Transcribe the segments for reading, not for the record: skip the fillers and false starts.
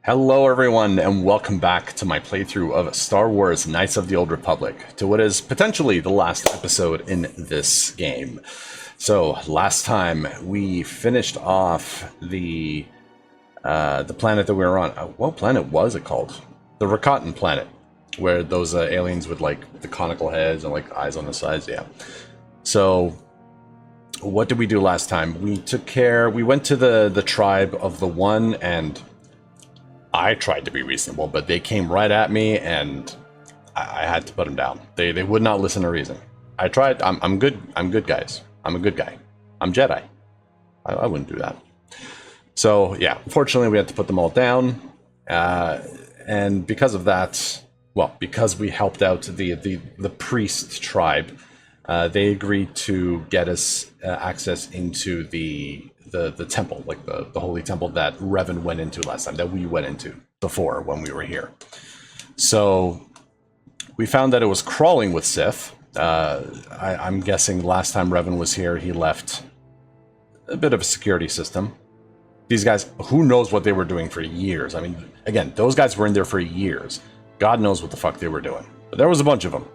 Hello everyone, and welcome back to my playthrough of Star Wars Knights of the Old Republic, to what is potentially the last episode in this game. So, last time we finished off the planet that we were on. What planet was it called? The Rakatan planet, where those aliens with like the conical heads and like eyes on the sides, yeah. So, what did we do last time? We went to the tribe of the One, and I tried to be reasonable, but they came right at me, and I had to put them down. They would not listen to reason. I tried. I'm good. I'm good, guys. I'm a good guy. I'm Jedi. I wouldn't do that. So yeah, unfortunately, we had to put them all down, and because of that, well, because we helped out the priest tribe, they agreed to get us access into the temple, like the holy temple that Revan went into last time, that we went into before when we were here. So we found that it was crawling with Sith. I'm guessing last time Revan was here, he left a bit of a security system. These guys, who knows what they were doing for years? I mean, again, those guys were in there for years. God knows what the fuck they were doing. But there was a bunch of them.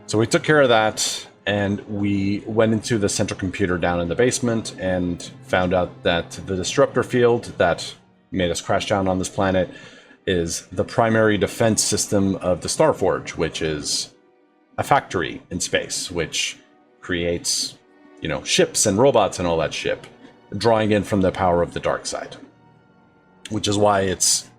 So we took care of that, and we went into the central computer down in the basement and found out that the disruptor field that made us crash down on this planet is the primary defense system of the Starforge, which is a factory in space, which creates, you know, ships and robots and all that shit, drawing in from the power of the dark side. Which is why it's,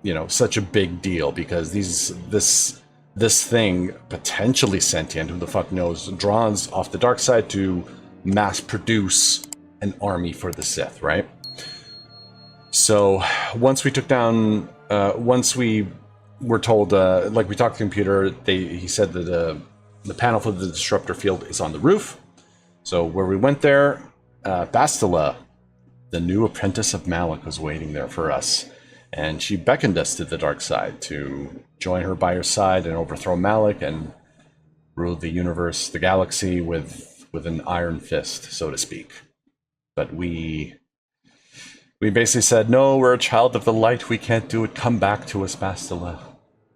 you know, such a big deal, because this thing, potentially sentient, who the fuck knows, draws off the dark side to mass produce an army for the Sith, right? So once we took down, once we were told, like we talked to the computer, he said that the panel for the disruptor field is on the roof. So where we went there, Bastila, the new apprentice of Malak, was waiting there for us. And she beckoned us to the dark side to join her by her side and overthrow Malak and rule the universe, the galaxy, with an iron fist, so to speak. But we basically said, no, we're a child of the light, we can't do it, come back to us, Bastila.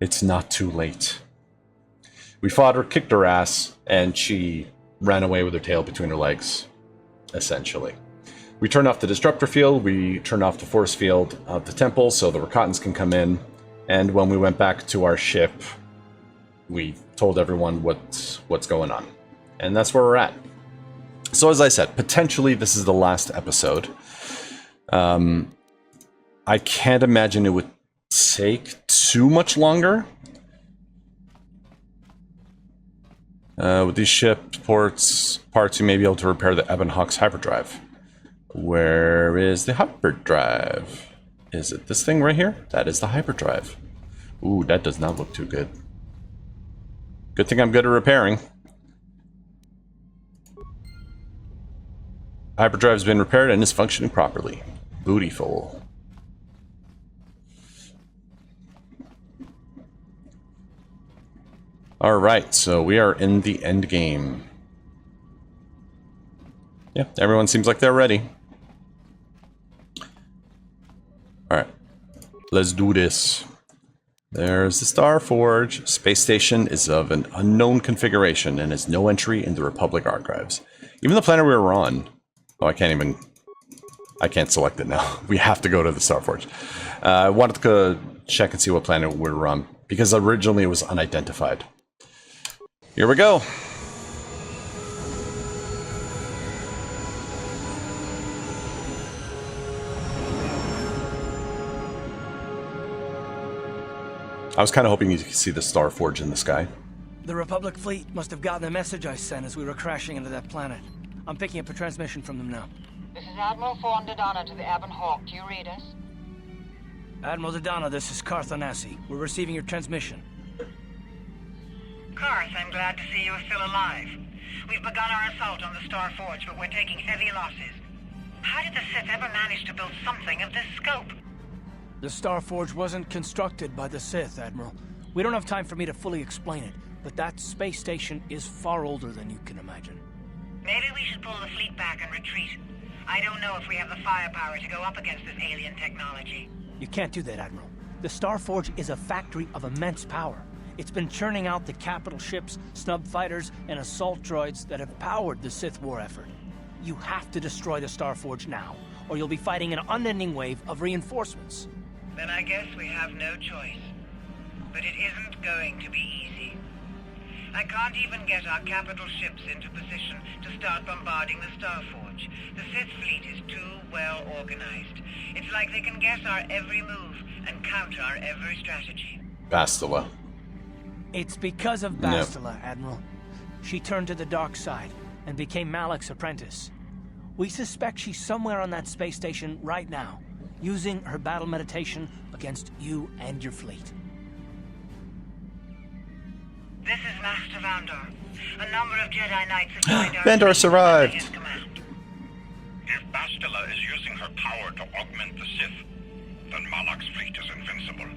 It's not too late. We fought her, kicked her ass, and she ran away with her tail between her legs, essentially. We turned off the disruptor field, we turned off the force field of the temple so the Rakatans can come in, and when we went back to our ship, we told everyone what's going on. And that's where we're at. So as I said, potentially this is the last episode. I can't imagine it would take too much longer. With these ship parts, you may be able to repair the Ebon Hawk's hyperdrive. Where is the hyperdrive? Is it this thing right here? That is the hyperdrive. Ooh, that does not look too good. Good thing I'm good at repairing. Hyperdrive's been repaired and is functioning properly. Bootyful. Alright, so we are in the Endgame. Yeah, everyone seems like they're ready. Alright, let's do this. There's the Starforge. Space station is of an unknown configuration and has no entry in the Republic archives. Even the planet we were on... Oh, I can't select it now. We have to go to the Starforge. I wanted to go check and see what planet we were on, because originally it was unidentified. Here we go. I was kind of hoping you could see the Starforge in the sky. The Republic fleet must have gotten the message I sent as we were crashing into that planet. I'm picking up a transmission from them now. This is Admiral Fawn Dodonna to the Ebon Hawk. Do you read us? Admiral Dodonna, this is Carthanasi. We're receiving your transmission. Karth, I'm glad to see you are still alive. We've begun our assault on the Starforge, but we're taking heavy losses. How did the Sith ever manage to build something of this scope? The Starforge wasn't constructed by the Sith, Admiral. We don't have time for me to fully explain it, but that space station is far older than you can imagine. Maybe we should pull the fleet back and retreat. I don't know if we have the firepower to go up against this alien technology. You can't do that, Admiral. The Starforge is a factory of immense power. It's been churning out the capital ships, snub fighters, and assault droids that have powered the Sith war effort. You have to destroy the Starforge now, or you'll be fighting an unending wave of reinforcements. Then I guess we have no choice. But it isn't going to be easy. I can't even get our capital ships into position to start bombarding the Starforge. The Sith fleet is too well organized. It's like they can guess our every move and counter our every strategy. Bastila. It's because of Bastila, Admiral. She turned to the dark side and became Malak's apprentice. We suspect she's somewhere on that space station right now, using her battle meditation against you and your fleet. This is Master Vandor. A number of Jedi Knights have joined our Vandor's fleet arrived. under his command. If Bastila is using her power to augment the Sith, then Malak's fleet is invincible.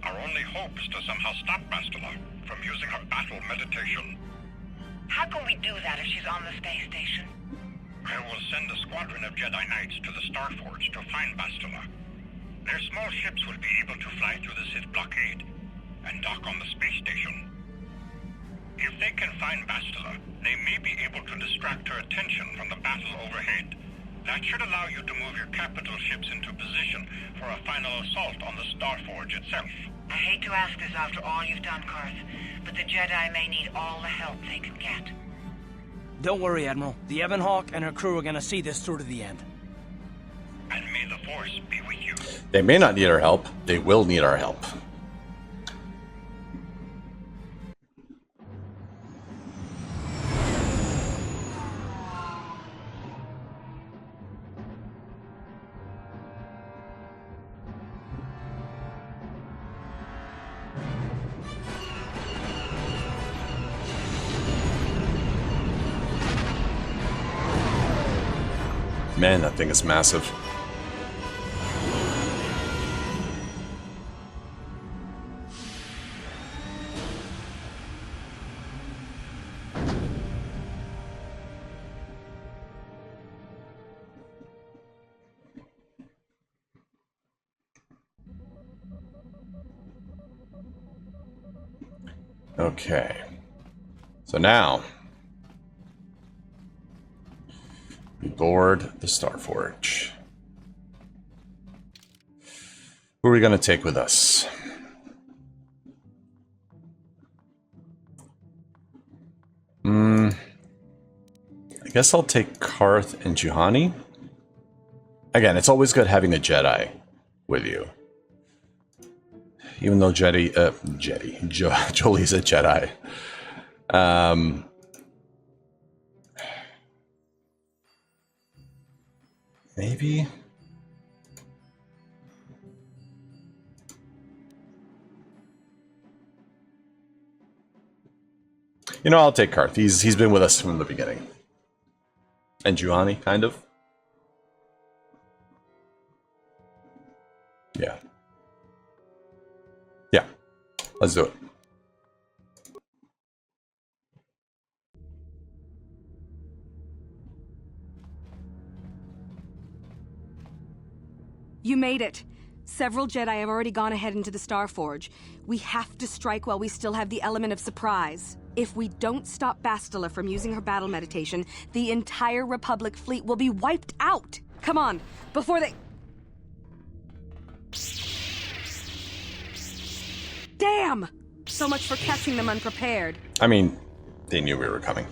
Our only hope is to somehow stop Bastila from using her battle meditation. How can we do that if she's on the space station? I will send a squadron of Jedi Knights to the Starforge to find Bastila. Their small ships will be able to fly through the Sith blockade and dock on the space station. If they can find Bastila, they may be able to distract her attention from the battle overhead. That should allow you to move your capital ships into position for a final assault on the Starforge itself. I hate to ask this after all you've done, Karth, but the Jedi may need all the help they can get. Don't worry, Admiral. The Ebon Hawk and her crew are gonna see this through to the end. And may the Force be with you. They may not need our help. They will need our help. Man, that thing is massive. Okay. So now we board the Starforge. Who are we going to take with us? I guess I'll take Karth and Juhani. Again, it's always good having a Jedi with you. Even though Jolie's a Jedi. Maybe. You know, I'll take Karth. He's been with us from the beginning. And Juhani, kind of. Yeah. Yeah. Let's do it. You made it. Several Jedi have already gone ahead into the Starforge. We have to strike while we still have the element of surprise. If we don't stop Bastila from using her battle meditation, the entire Republic fleet will be wiped out. Come on, before they... Damn! So much for catching them unprepared. I mean, they knew we were coming.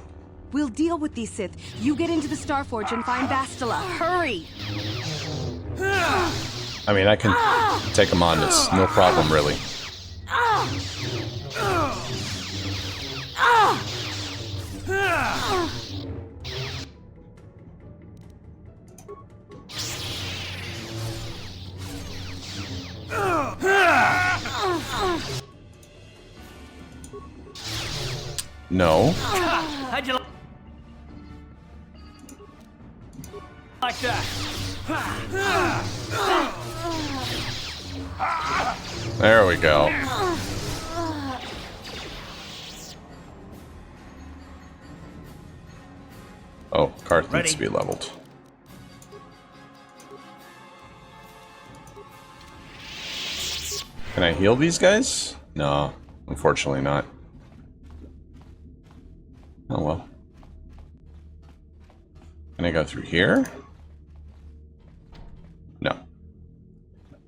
We'll deal with these Sith. You get into the Starforge and find Bastila. Hurry! I mean, I can take them on this. No problem, really. No. How'd you like that? There we go. Oh, Karth needs to be leveled. Can I heal these guys? No, unfortunately not. Oh well. Can I go through here? No.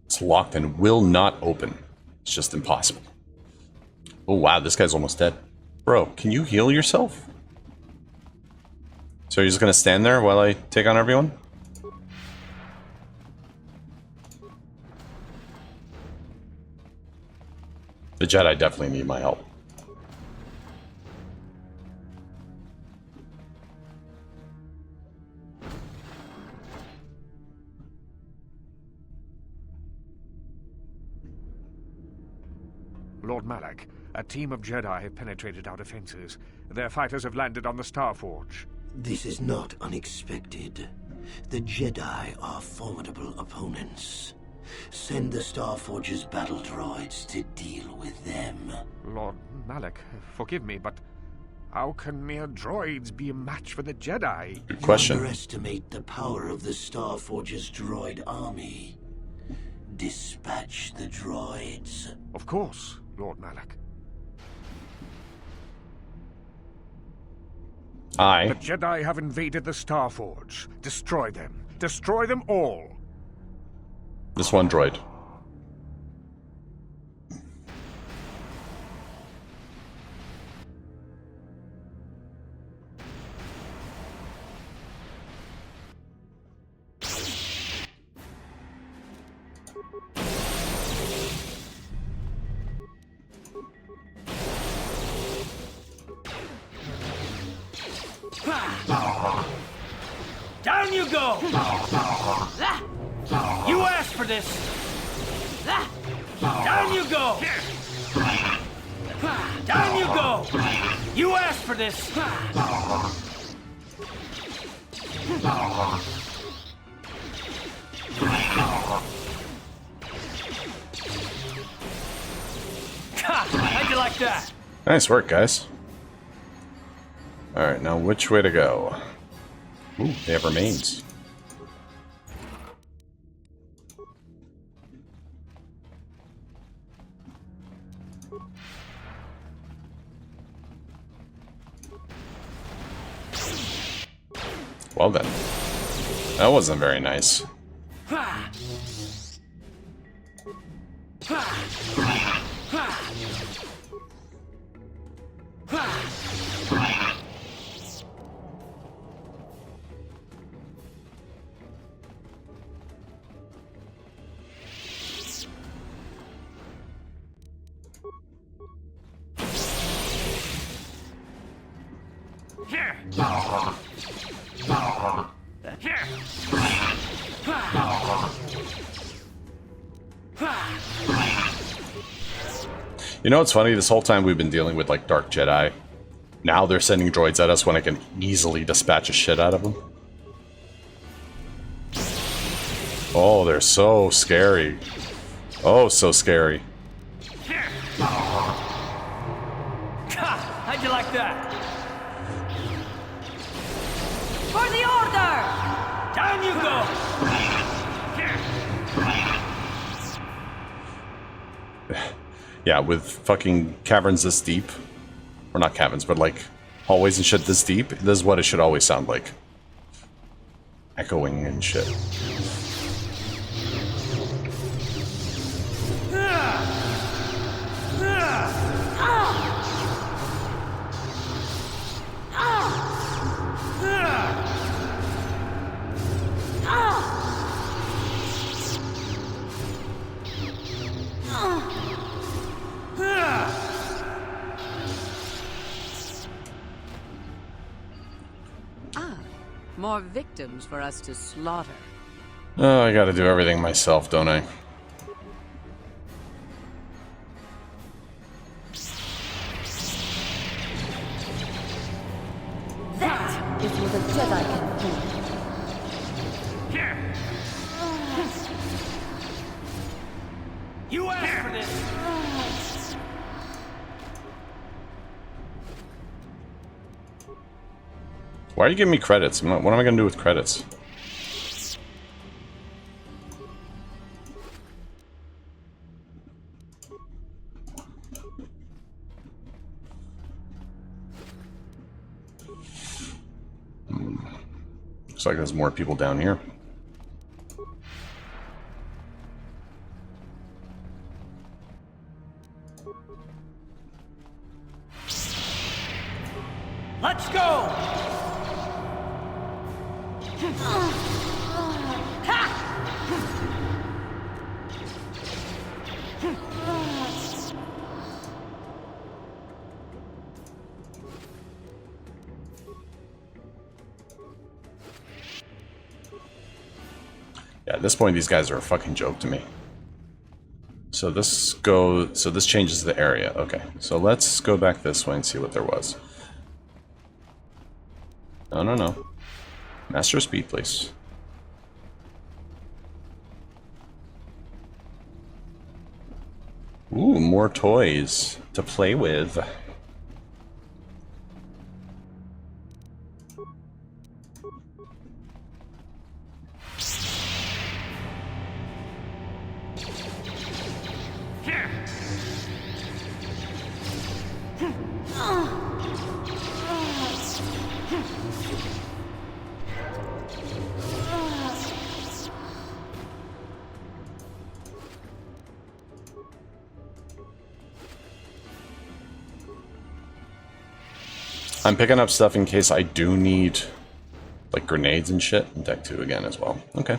It's locked and will not open. It's just impossible. Oh wow, this guy's almost dead. Bro, can you heal yourself? So you're just gonna stand there while I take on everyone? The Jedi definitely need my help. Lord Malak, a team of Jedi have penetrated our defenses. Their fighters have landed on the Starforge. This is not unexpected. The Jedi are formidable opponents. Send the Starforge's battle droids to deal with them. Lord Malak, forgive me, but how can mere droids be a match for the Jedi? Good question. You underestimate the power of the Starforge's droid army. Dispatch the droids. Of course, Lord Malak. The Aye. Jedi have invaded the Starforge. Destroy them. Destroy them all. This one droid. Down you go! You asked for this! Down you go! Down you go! You asked for this! How'd you like that? Nice work, guys. Alright, now which way to go? Ooh, they have remains. Well then. That wasn't very nice. You know what's funny? This whole time we've been dealing with, like, Dark Jedi. Now they're sending droids at us when I can easily dispatch a shit out of them. Oh, they're so scary. Oh, so scary. How'd you like that? For the order! Down you go! Yeah, with fucking caverns this deep. Or not caverns, but like hallways and shit this deep. This is what it should always sound like. Echoing and shit. More victims for us to slaughter. Oh, I gotta do everything myself, don't I? That is what a Jedi can do. You asked for this! Why are you giving me credits? What am I gonna do with credits? Looks like there's more people down here. Let's go! Yeah, at this point, these guys are a fucking joke to me. So this changes the area. Okay, so let's go back this way and see what there was. No. Master of speed, please. Ooh, more toys to play with. I'm picking up stuff in case I do need, like, grenades and shit. Deck 2 again as well. Okay.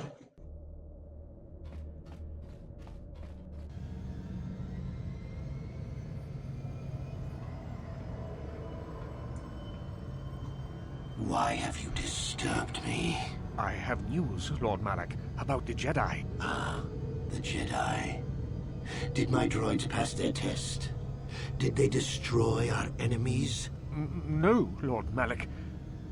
Why have you disturbed me? I have news, Lord Malak, about the Jedi. Ah, the Jedi. Did my droids pass their test? Did they destroy our enemies? No, Lord Malak.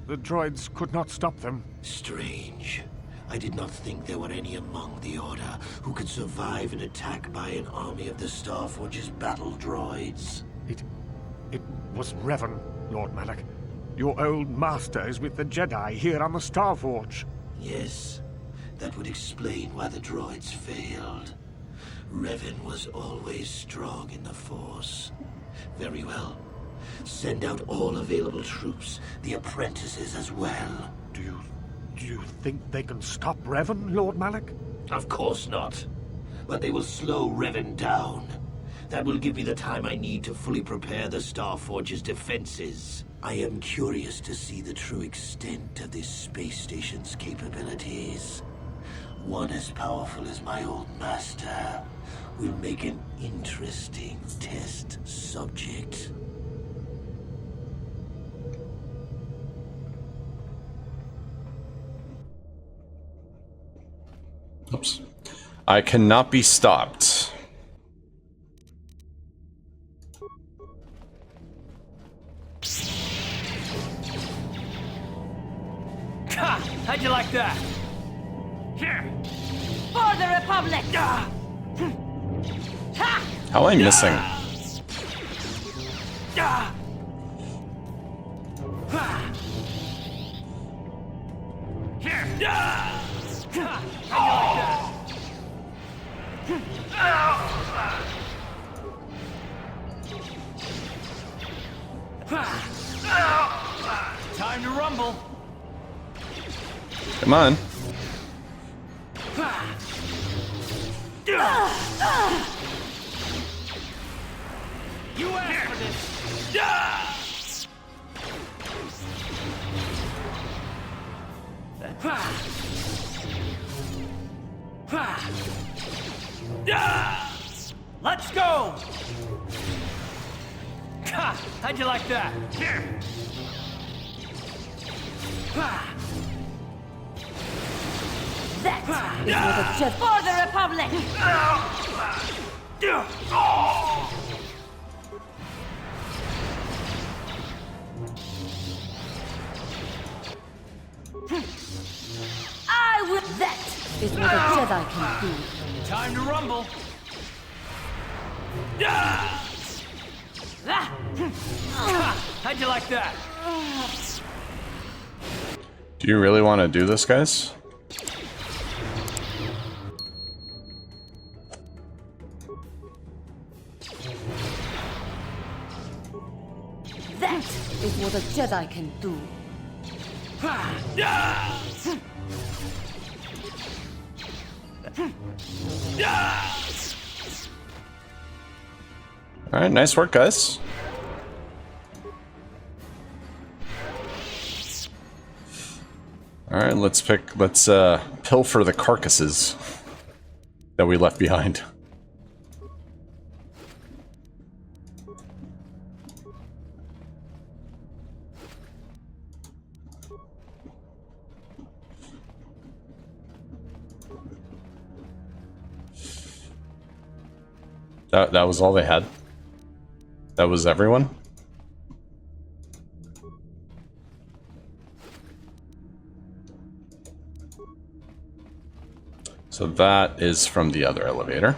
The droids could not stop them. Strange. I did not think there were any among the Order who could survive an attack by an army of the Starforge's battle droids. It was Revan, Lord Malak. Your old master is with the Jedi here on the Starforge. Yes, that would explain why the droids failed. Revan was always strong in the Force. Very well. Send out all available troops, the apprentices as well. Do you think they can stop Revan, Lord Malak? Of course not. But they will slow Revan down. That will give me the time I need to fully prepare the Starforge's defenses. I am curious to see the true extent of this space station's capabilities. One as powerful as my old master will make an interesting test subject. Oops. I cannot be stopped. Ha! How'd you like that? Here! For the Republic! How am I missing? Here! How'd you like that? Time to rumble. Come on. You asked for this. Let's go! How'd you like that? Here! That is for the Jedi. For the Republic! I will. That is what a Jedi can do. Time to rumble. How'd you like that? Do you really want to do this, guys? That is what a Jedi can do. Alright, nice work, guys. Alright, let's pilfer the carcasses that we left behind. That was all they had? That was everyone? So that is from the other elevator.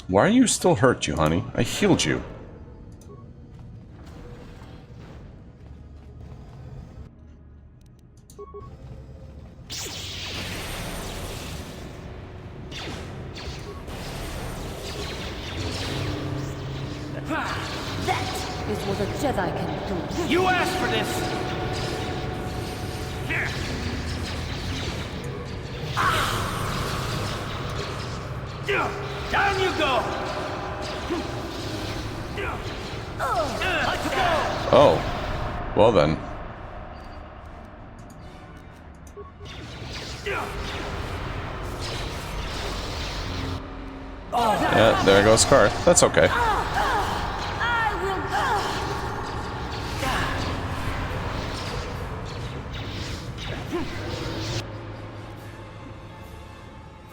Why are you still hurt, you honey? I healed you. That is what a Jedi can do. You asked for this! Down you go! Let's go! Oh. Well then. Yeah, there goes Karth. That's okay.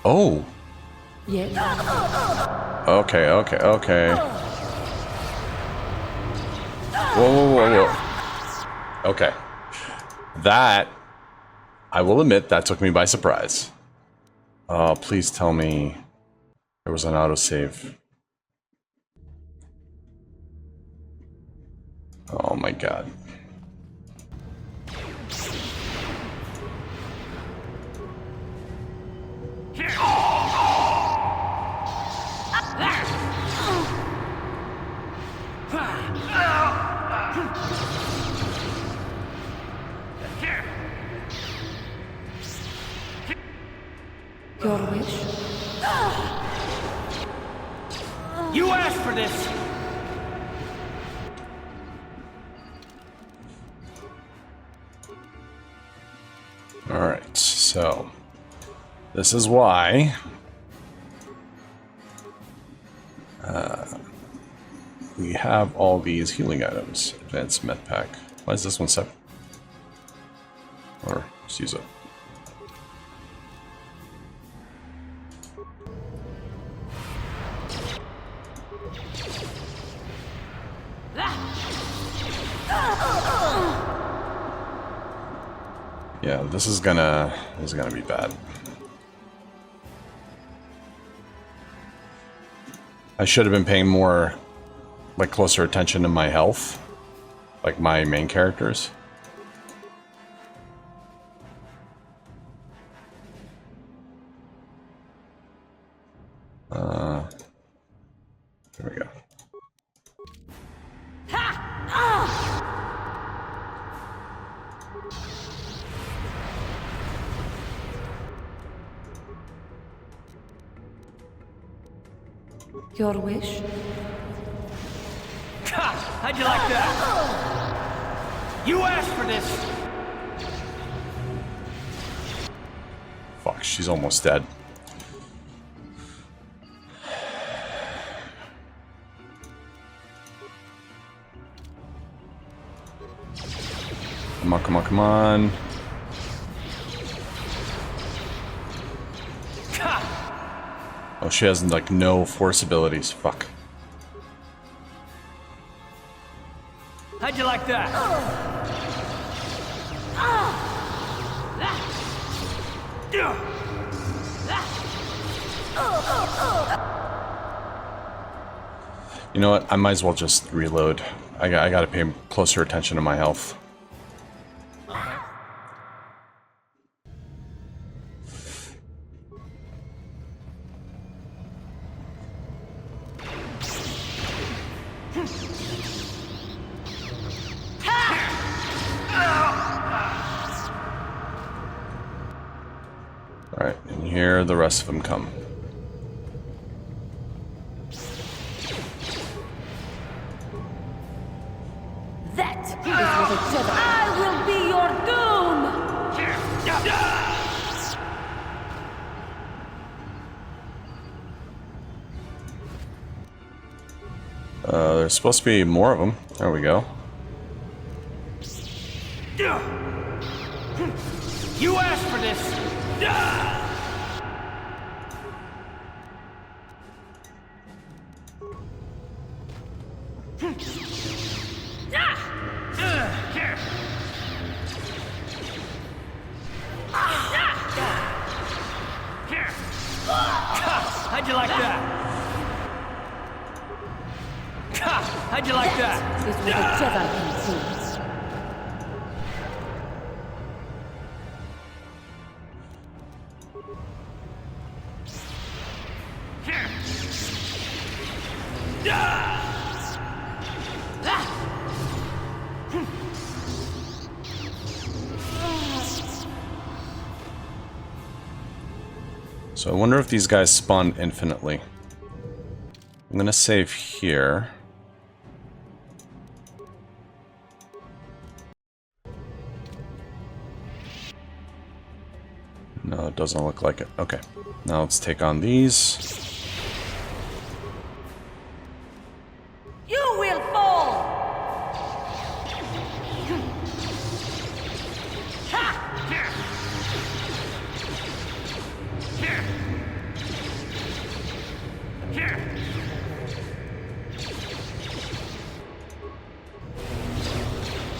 Oh. Yes. Okay. Whoa. Okay. That, I will admit, that took me by surprise. Please tell me there was an autosave. Oh my god. Your wish? You asked for this! Alright, so this is why we have all these healing items. Advanced med pack. Why is this one separate? Or just use it. Yeah, this is gonna be bad. I should have been paying more, like, closer attention to my health, like my main characters. There we go. Your wish? How'd you like that? You asked for this! Fuck, she's almost dead. Come on. Oh, she has, like, no force abilities. Fuck. How'd you like that? You know what? I might as well just reload. I gotta pay closer attention to my health. Alright, and here the rest of them come. That is what a Jedi. I will be your doom! There's supposed to be more of them. There we go. You asked for this! How'd you like that? How'd you like that? Is what a Jedi can do. So I wonder if these guys spawn infinitely. I'm gonna save here. No, it doesn't look like it. Okay. Now let's take on these. You will fall!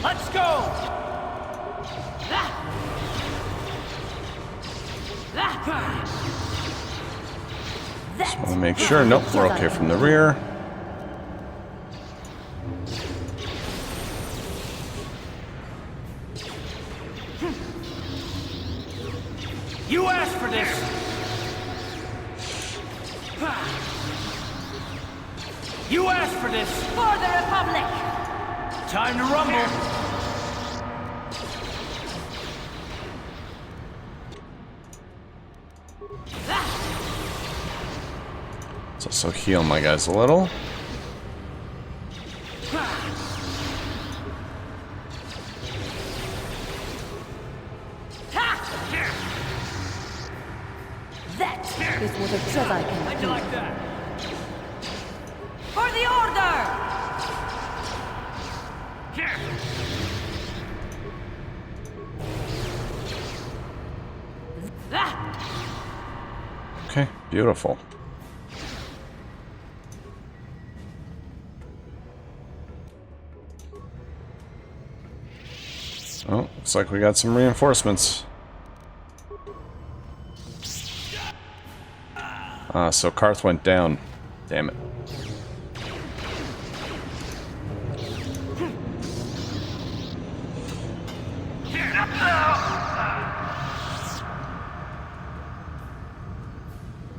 Let's go! Just want to make sure. Nope, we're okay from the rear. You asked for this! You asked for this! For the Republic! Time to rumble! Let's also heal my guys a little. That is what a Jedi can How'd do. you like that? For the Order! Okay, beautiful. Oh, looks like we got some reinforcements. So Karth went down. Damn it.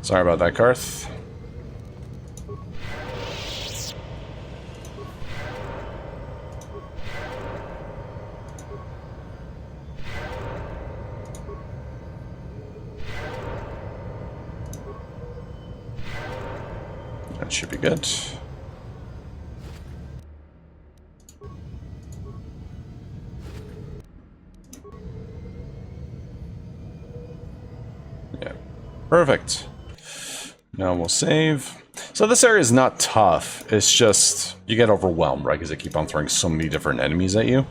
Sorry about that, Karth. That should be good. Yeah, perfect. Now we'll save. So this area is not tough. It's just you get overwhelmed, right? Because they keep on throwing so many different enemies at you.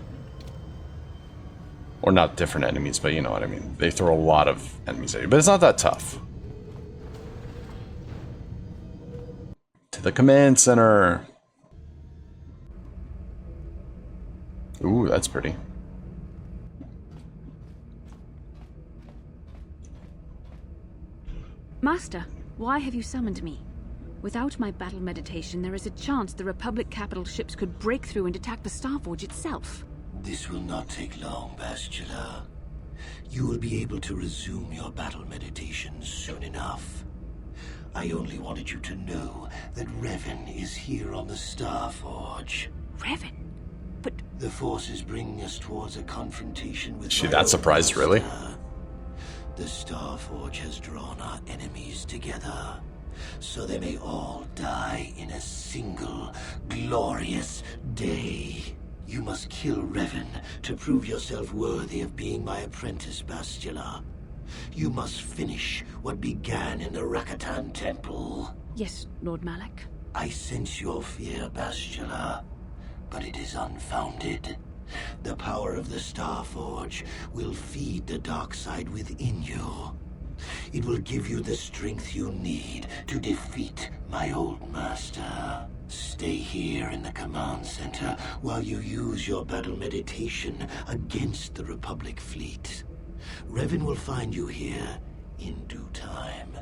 Or not different enemies, but you know what I mean. They throw a lot of enemies at you, but it's not that tough. To the command center. Ooh, that's pretty. Master, why have you summoned me? Without my battle meditation, there is a chance the Republic capital ships could break through and attack the Starforge itself. This will not take long, Bastila. You will be able to resume your battle meditation soon enough. I only wanted you to know that Revan is here on the Starforge. Revan? But... The Force is bringing us towards a confrontation with... Is she that surprised, really? The Starforge has drawn our enemies together, so they may all die in a single, glorious day. You must kill Revan to prove yourself worthy of being my apprentice, Bastila. You must finish what began in the Rakatan Temple. Yes, Lord Malak. I sense your fear, Bastila, but it is unfounded. The power of the Starforge will feed the dark side within you. It will give you the strength you need to defeat my old master. Stay here in the command center while you use your battle meditation against the Republic fleet. Revan will find you here in due time.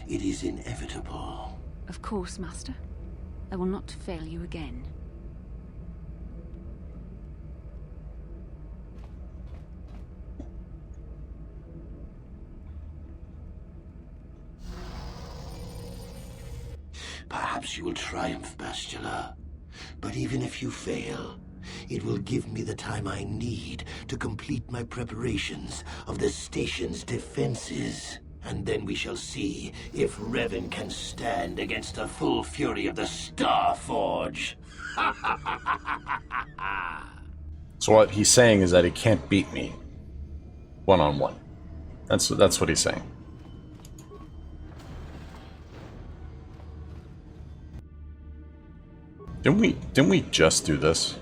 It is inevitable. Of course, Master. I will not fail you again. Perhaps you will triumph, Bastila. But even if you fail, it will give me the time I need to complete my preparations of the station's defenses. And then we shall see if Revan can stand against the full fury of the Starforge. So what he's saying is that he can't beat me one-on-one. That's what he's saying. Didn't we just do this?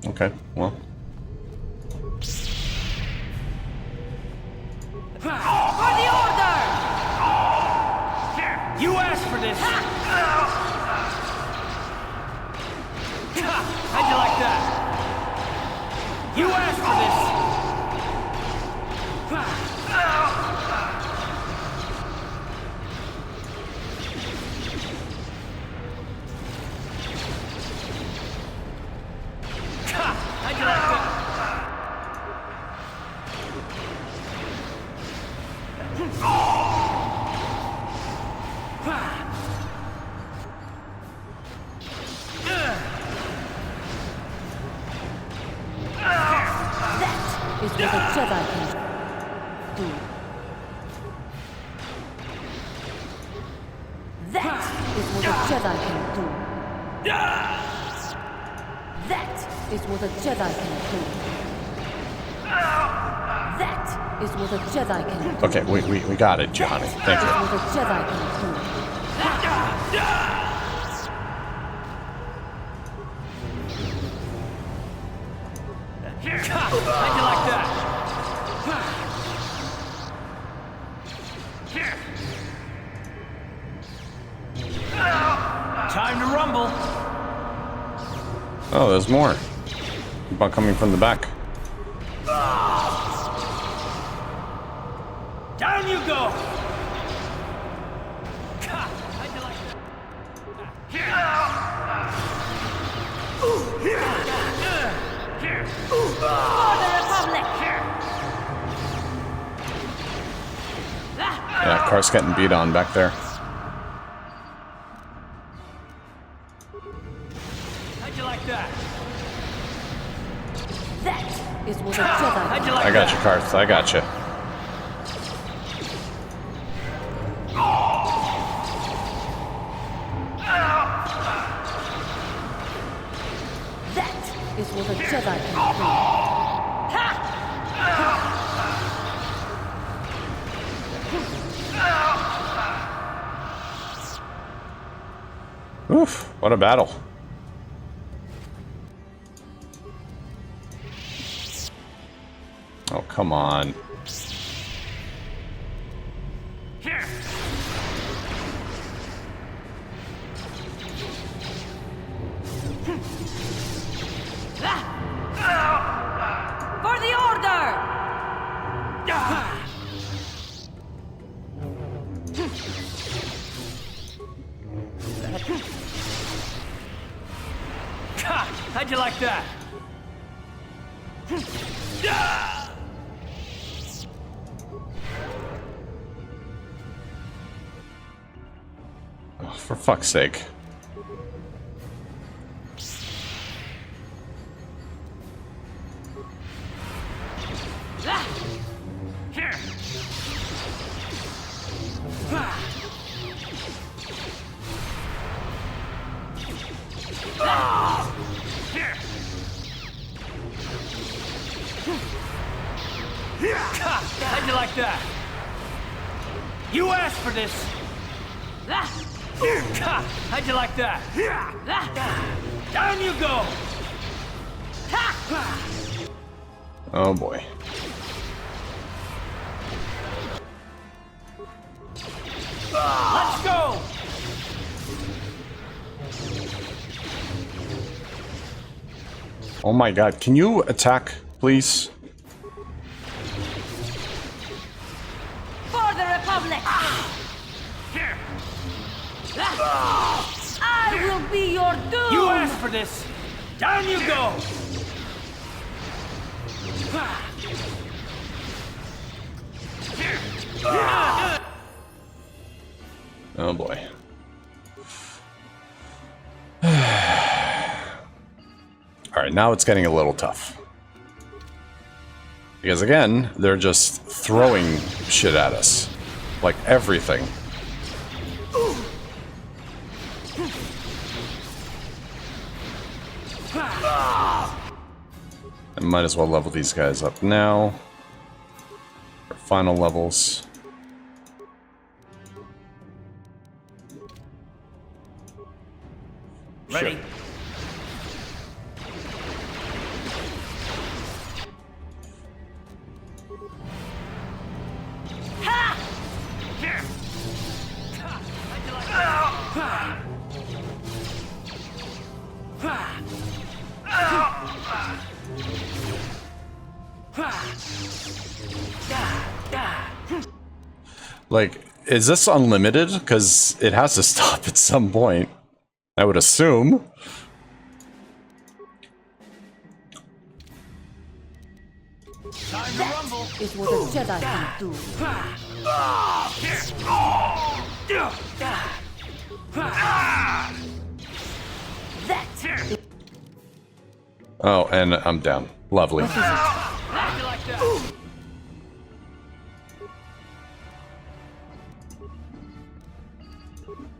Okay, well. For the order! You asked for this! How'd you like that? You asked for this! How'd you like that? That is what a Jedi can do. That is what a Jedi can do. That is what a Jedi can do. That is what a Jedi can do. Okay, we got it, Johnny. Thank That you. is what a Jedi can do. How'd you like that? Time to rumble. Oh, there's more. Keep on coming from the back. Down you go. How'd you like For the Republic! Yeah, car's getting beat on back there. How'd you like that? That is what a Jedi How'd can you like I got that? you, Karth. I got you. That is what a Jedi can Oof, what a battle. Oh, come on. For the order! How'd you like that? Oh, for fuck's sake. How'd you like that? You asked for this! How'd you like that? Down you go! Oh boy. Let's go! Oh my god, can you attack, please? For the Republic! I will be your doom! You asked for this! Down you go! Oh boy. Alright, now it's getting a little tough. Because again, they're just throwing shit at us. Like everything. I might as well level these guys up now. For final levels. Ready? Sure. Like, is this unlimited? Because it has to stop at some point. I would assume. Time to rumble! Is what a Jedi can do. That! Oh, and I'm down. Lovely. How'd you like that?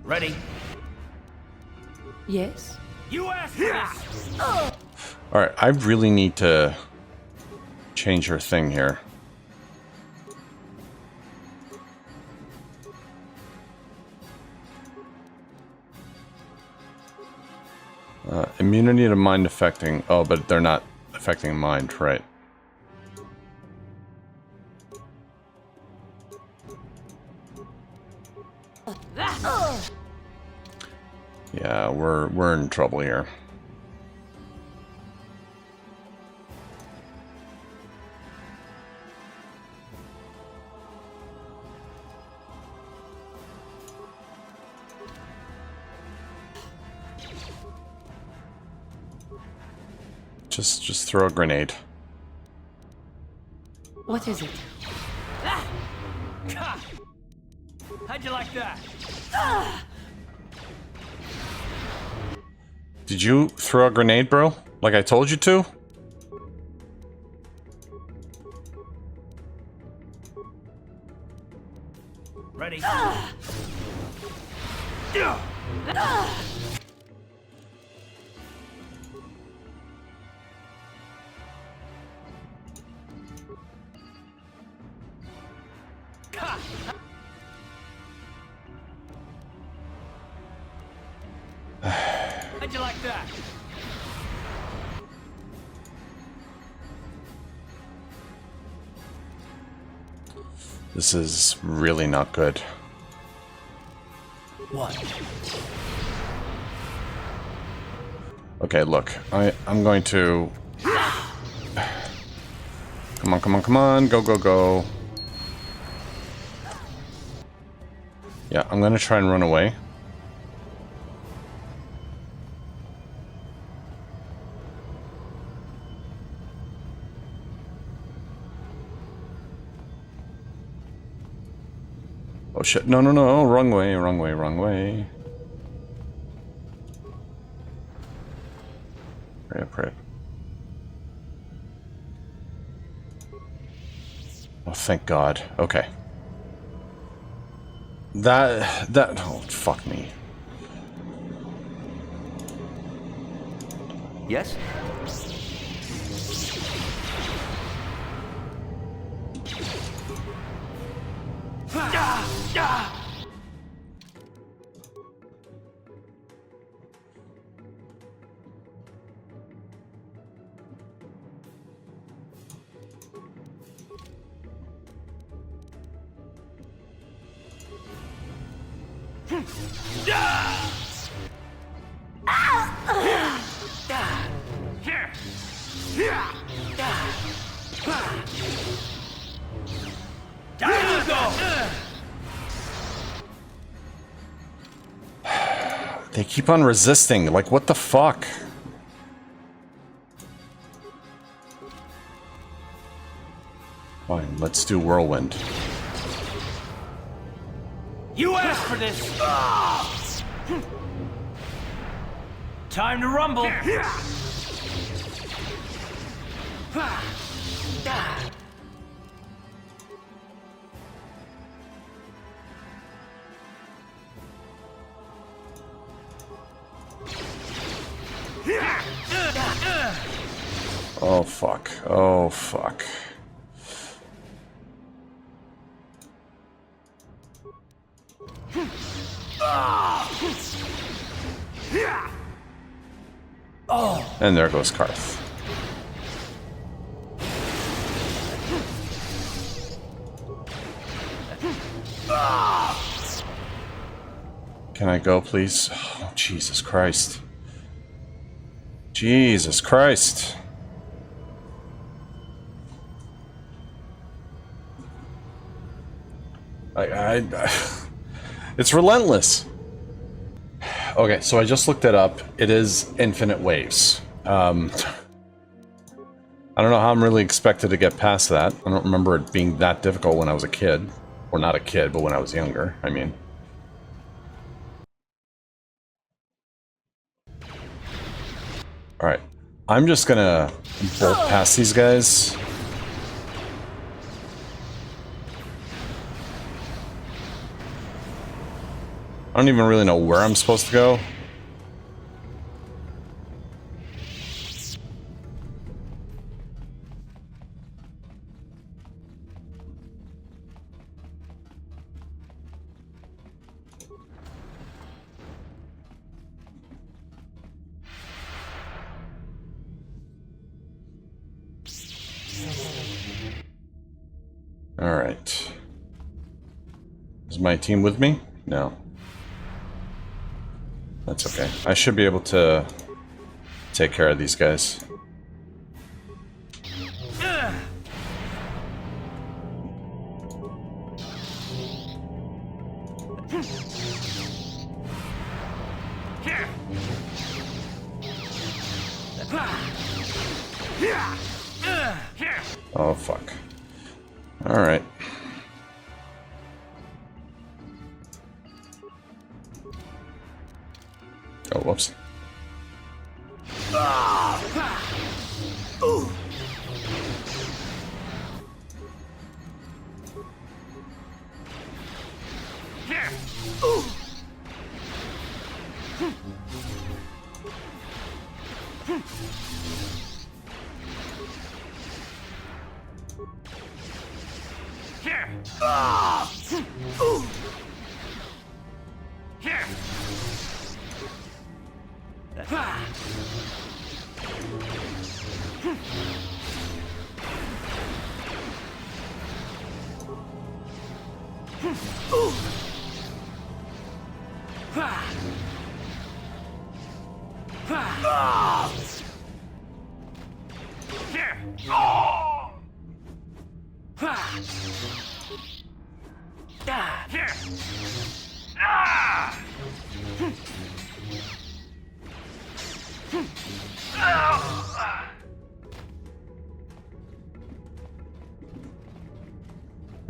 Ready? Yes? You asked for this! Alright, I really need to change her thing here. Immunity to mind affecting. Oh, but they're not affecting mind, right? Yeah, we're in trouble here. Just throw a grenade. What is it? How'd you like that? Did you throw a grenade, bro? Like I told you to? Ready? How'd you like that? This is really not good. What? Okay, look. I'm going to... Come on, come on, come on. Go, go, go. Yeah, I'm going to try and run away. Oh shit, no, no, no, wrong way, wrong way, wrong way. Hurry up, hurry up. Oh, thank God. Okay. Oh, fuck me. Yes? They keep on resisting. Like, what the fuck? Fine, let's do whirlwind. You asked for this! Time to rumble! Oh fuck. Oh fuck. And there goes Karth. Can I go, please? Oh, Jesus Christ. Jesus Christ. It's relentless. Okay, so I just looked it up. It is infinite waves. I don't know how I'm really expected to get past that. I don't remember it being that difficult when I was a kid. Or not a kid, but when I was younger, I mean. Alright. I'm just gonna bolt past these guys. I don't even really know where I'm supposed to go. All right. Is my team with me? No. That's okay. I should be able to take care of these guys. Oh, fuck. All right. Oh, whoops.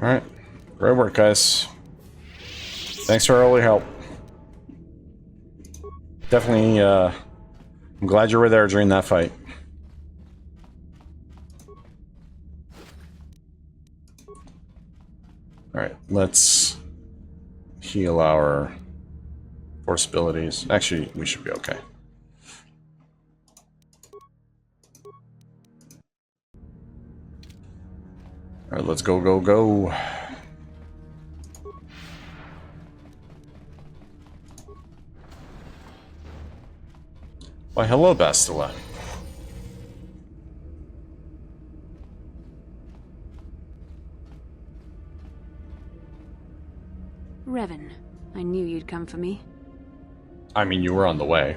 All right, great work, guys. Thanks for all your help. Definitely, I'm glad you were there during that fight. Alright, let's heal our force abilities. Actually, we should be okay. Alright, let's go, go, go. Why, hello, Bastila. Revan, I knew you'd come for me. I mean, you were on the way.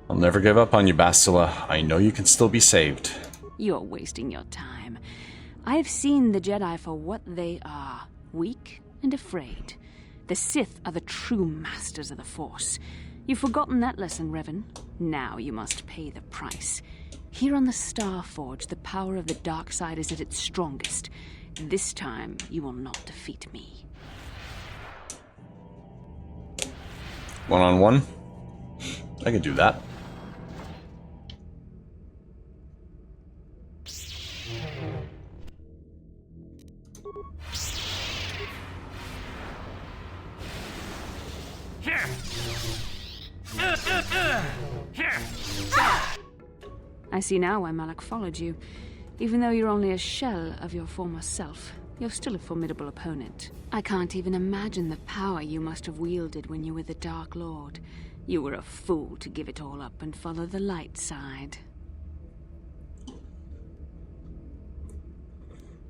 I'll never give up on you, Bastila. I know you can still be saved. You're wasting your time. I have seen the Jedi for what they are, weak and afraid. The Sith are the true masters of the Force. You've forgotten that lesson, Revan. Now you must pay the price. Here on the Star Forge, the power of the dark side is at its strongest. This time, you will not defeat me. One-on-one? I could do that. I see now why Malak followed you. Even though you're only a shell of your former self, you're still a formidable opponent. I can't even imagine the power you must have wielded when you were the Dark Lord. You were a fool to give it all up and follow the light side.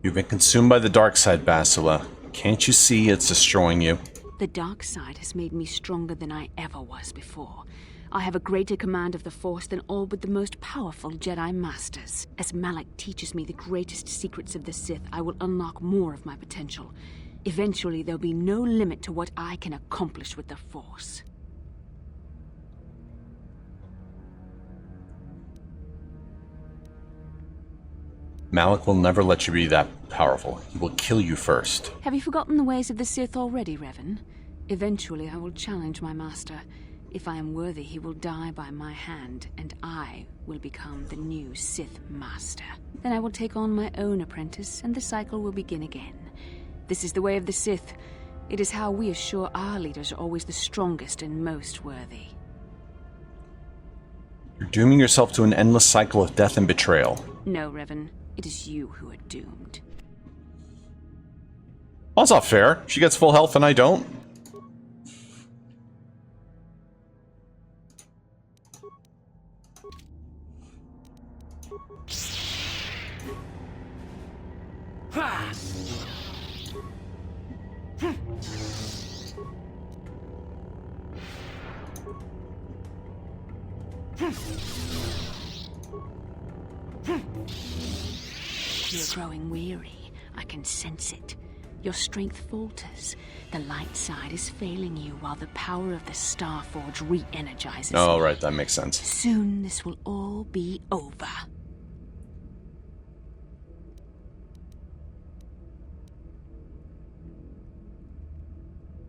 You've been consumed by the dark side, Bastila. Can't you see it's destroying you? The dark side has made me stronger than I ever was before. I have a greater command of the Force than all but the most powerful Jedi Masters. As Malak teaches me the greatest secrets of the Sith, I will unlock more of my potential. Eventually, there'll be no limit to what I can accomplish with the Force. Malak will never let you be that powerful. He will kill you first. Have you forgotten the ways of the Sith already, Revan? Eventually, I will challenge my master. If I am worthy, he will die by my hand, and I will become the new Sith Master. Then I will take on my own apprentice, and the cycle will begin again. This is the way of the Sith. It is how we assure our leaders are always the strongest and most worthy. You're dooming yourself to an endless cycle of death and betrayal. No, Revan. It is you who are doomed. Well, that's not fair. She gets full health and I don't. You're growing weary. I can sense it. Your strength falters. The light side is failing you while the power of the Star Forge re-energizes. Oh, right, that makes sense. Soon this will all be over.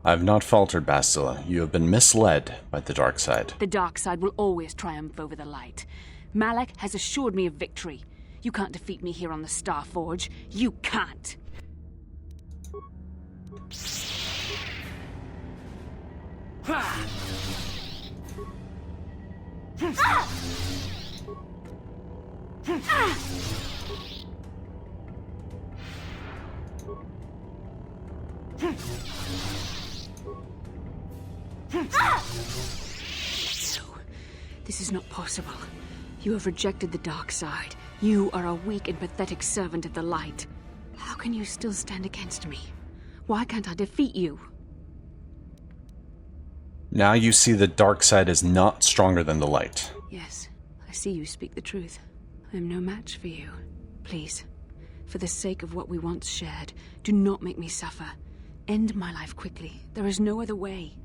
I've not faltered, Bastila. You have been misled by the dark side. The dark side will always triumph over the light. Malak has assured me of victory. You can't defeat me here on the Star Forge. You can't! This is not possible. You have rejected the dark side. You are a weak and pathetic servant of the light. How can you still stand against me? Why can't I defeat you? Now you see the dark side is not stronger than the light. Yes, I see you speak the truth. I am no match for you. Please, for the sake of what we once shared, do not make me suffer. End my life quickly. There is no other way.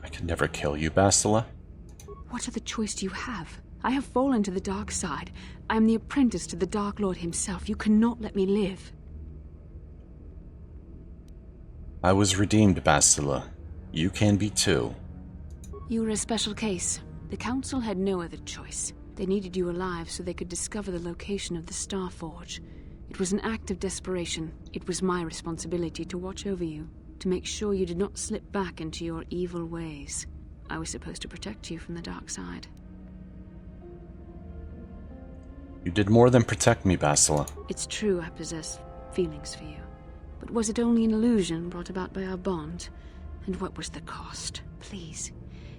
I can never kill you, Bastila. What other choice do you have? I have fallen to the dark side. I am the apprentice to the Dark Lord himself. You cannot let me live. I was redeemed, Bastila. You can be too. You were a special case. The Council had no other choice. They needed you alive so they could discover the location of the Star Forge. It was an act of desperation. It was my responsibility to watch over you, to make sure you did not slip back into your evil ways. I was supposed to protect you from the dark side. You did more than protect me, Bastila. It's true I possess feelings for you. But was it only an illusion brought about by our bond? And what was the cost? Please,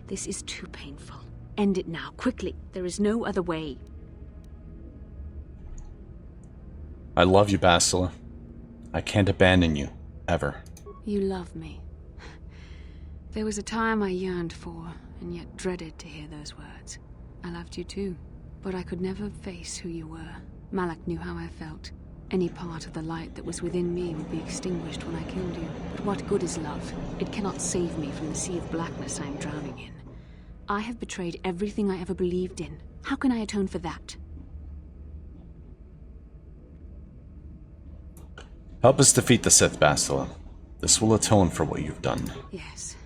this is too painful. End it now, quickly. There is no other way. I love you, Bastila. I can't abandon you, ever. You love me. There was a time I yearned for, and yet dreaded to hear those words. I loved you too, but I could never face who you were. Malak knew how I felt. Any part of the light that was within me would be extinguished when I killed you. But what good is love? It cannot save me from the sea of blackness I am drowning in. I have betrayed everything I ever believed in. How can I atone for that? Help us defeat the Sith, Bastila. This will atone for what you've done. Yes,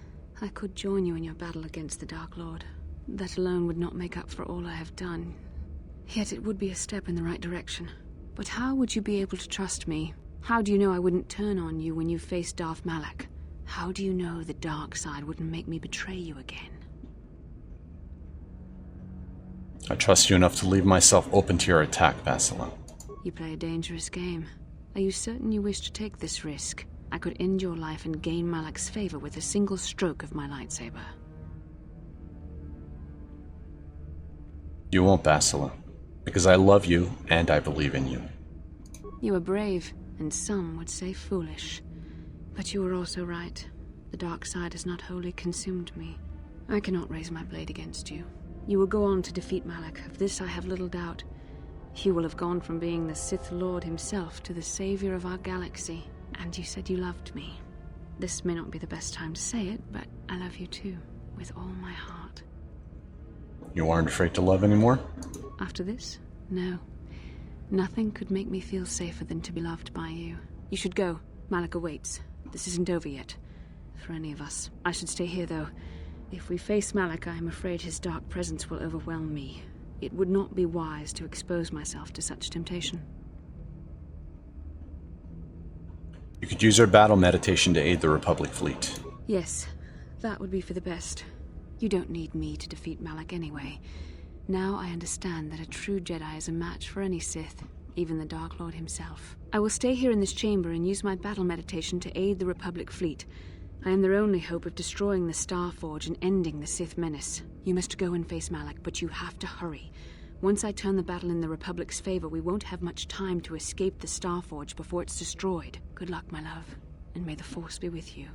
I could join you in your battle against the Dark Lord. That alone would not make up for all I have done. Yet it would be a step in the right direction. But how would you be able to trust me? How do you know I wouldn't turn on you when you faced Darth Malak? How do you know the dark side wouldn't make me betray you again? I trust you enough to leave myself open to your attack, Bastila. You play a dangerous game. Are you certain you wish to take this risk? I could end your life and gain Malak's favor with a single stroke of my lightsaber. You won't, Bastila. Because I love you, and I believe in you. You are brave, and some would say foolish. But you are also right. The dark side has not wholly consumed me. I cannot raise my blade against you. You will go on to defeat Malak. Of this I have little doubt. You will have gone from being the Sith Lord himself to the savior of our galaxy. And you said you loved me. This may not be the best time to say it, but I love you too, with all my heart. You aren't afraid to love anymore? After this? No. Nothing could make me feel safer than to be loved by you. You should go. Malak awaits. This isn't over yet. For any of us. I should stay here, though. If we face Malak, I am afraid his dark presence will overwhelm me. It would not be wise to expose myself to such temptation. You could use our battle meditation to aid the Republic fleet. Yes, that would be for the best. You don't need me to defeat Malak anyway. Now I understand that a true Jedi is a match for any Sith, even the Dark Lord himself. I will stay here in this chamber and use my battle meditation to aid the Republic fleet. I am their only hope of destroying the Star Forge and ending the Sith menace. You must go and face Malak, but you have to hurry. Once I turn the battle in the Republic's favor, we won't have much time to escape the Star Forge before it's destroyed. Good luck, my love, and may the Force be with you.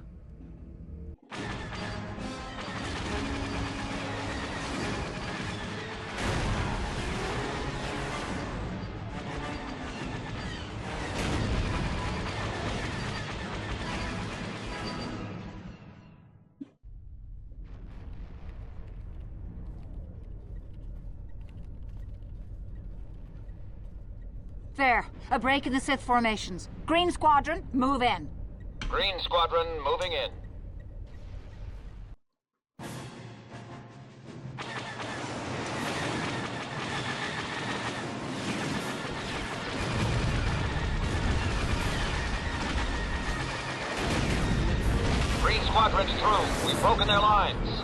There. A break in the Sith formations. Green Squadron, move in. Green Squadron, moving in. Green Squadron's through. We've broken their lines.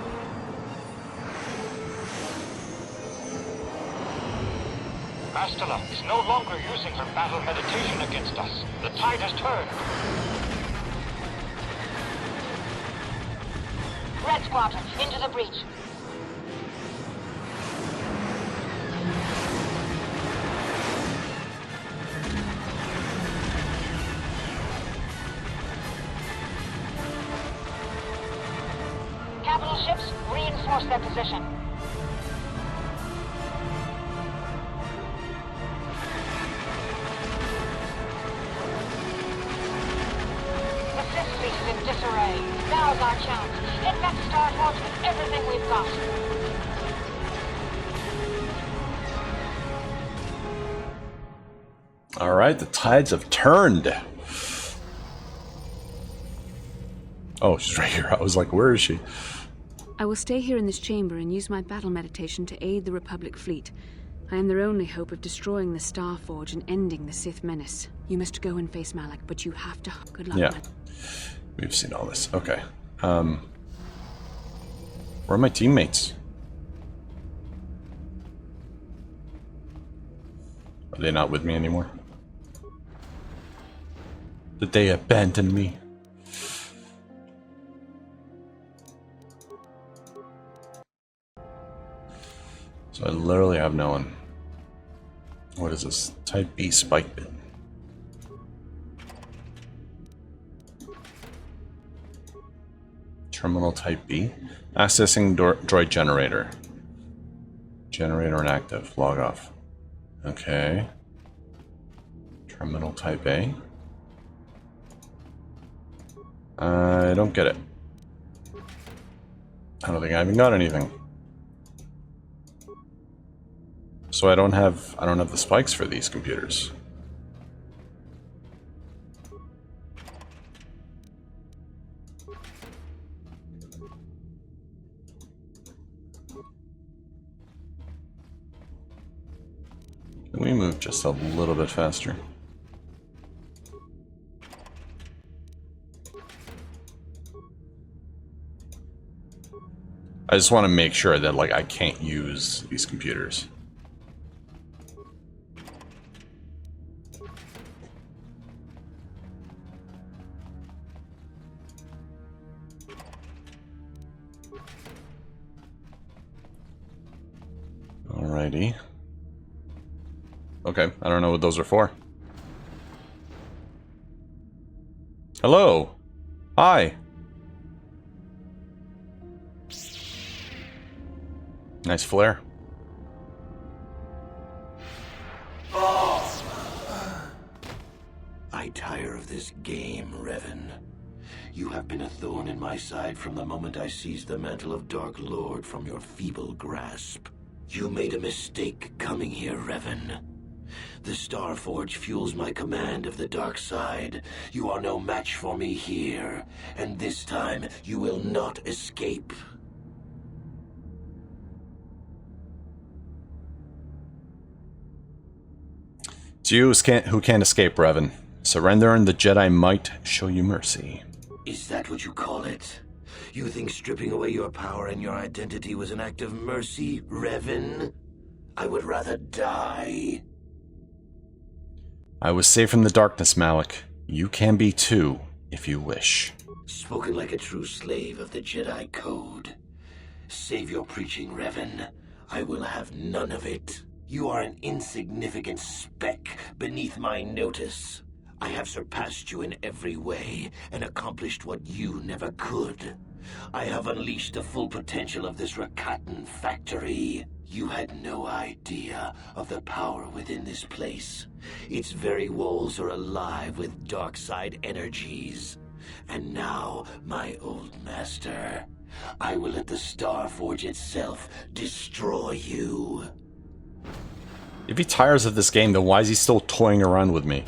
Bastila is no longer using her battle meditation against us. The tide has turned. Red Squadron, into the breach. Capital ships, reinforce their position. In disarray. Now's our chance. Infect Star Forge with everything we've got. Alright, the tides have turned. Oh, she's right here. I was like, where is she? I will stay here in this chamber and use my battle meditation to aid the Republic fleet. I am their only hope of destroying the Star Forge and ending the Sith menace. You must go and face Malak, but you have to... Good luck. Yeah. We've seen all this. Okay. Where are my teammates? Are they not with me anymore? Did they abandon me? So I literally have no one. What is this? Type B spike bit. Terminal type B. Accessing droid generator. Generator inactive. Log off. Okay. Terminal type A. I don't get it. I don't think I even got anything. So I don't have the spikes for these computers. Can we move just a little bit faster? I just want to make sure that, like, I can't use these computers. Alrighty. Okay, I don't know what those are for. Hello. Hi. Nice flare. I tire of this game, Revan. You have been a thorn in my side from the moment I seized the mantle of Dark Lord from your feeble grasp. You made a mistake coming here, Revan. The Star Forge fuels my command of the dark side. You are no match for me here, and this time you will not escape. It's you who can't escape, Revan. Surrender and the Jedi might show you mercy. Is that what you call it? You think stripping away your power and your identity was an act of mercy, Revan? I would rather die. I was saved from the darkness, Malak. You can be too, if you wish. Spoken like a true slave of the Jedi Code. Save your preaching, Revan. I will have none of it. You are an insignificant speck beneath my notice. I have surpassed you in every way and accomplished what you never could. I have unleashed the full potential of this Rakatan factory. You had no idea of the power within this place. Its very walls are alive with dark side energies. And now, my old master, I will let the Star Forge itself destroy you. If he tires of this game, then why is he still toying around with me?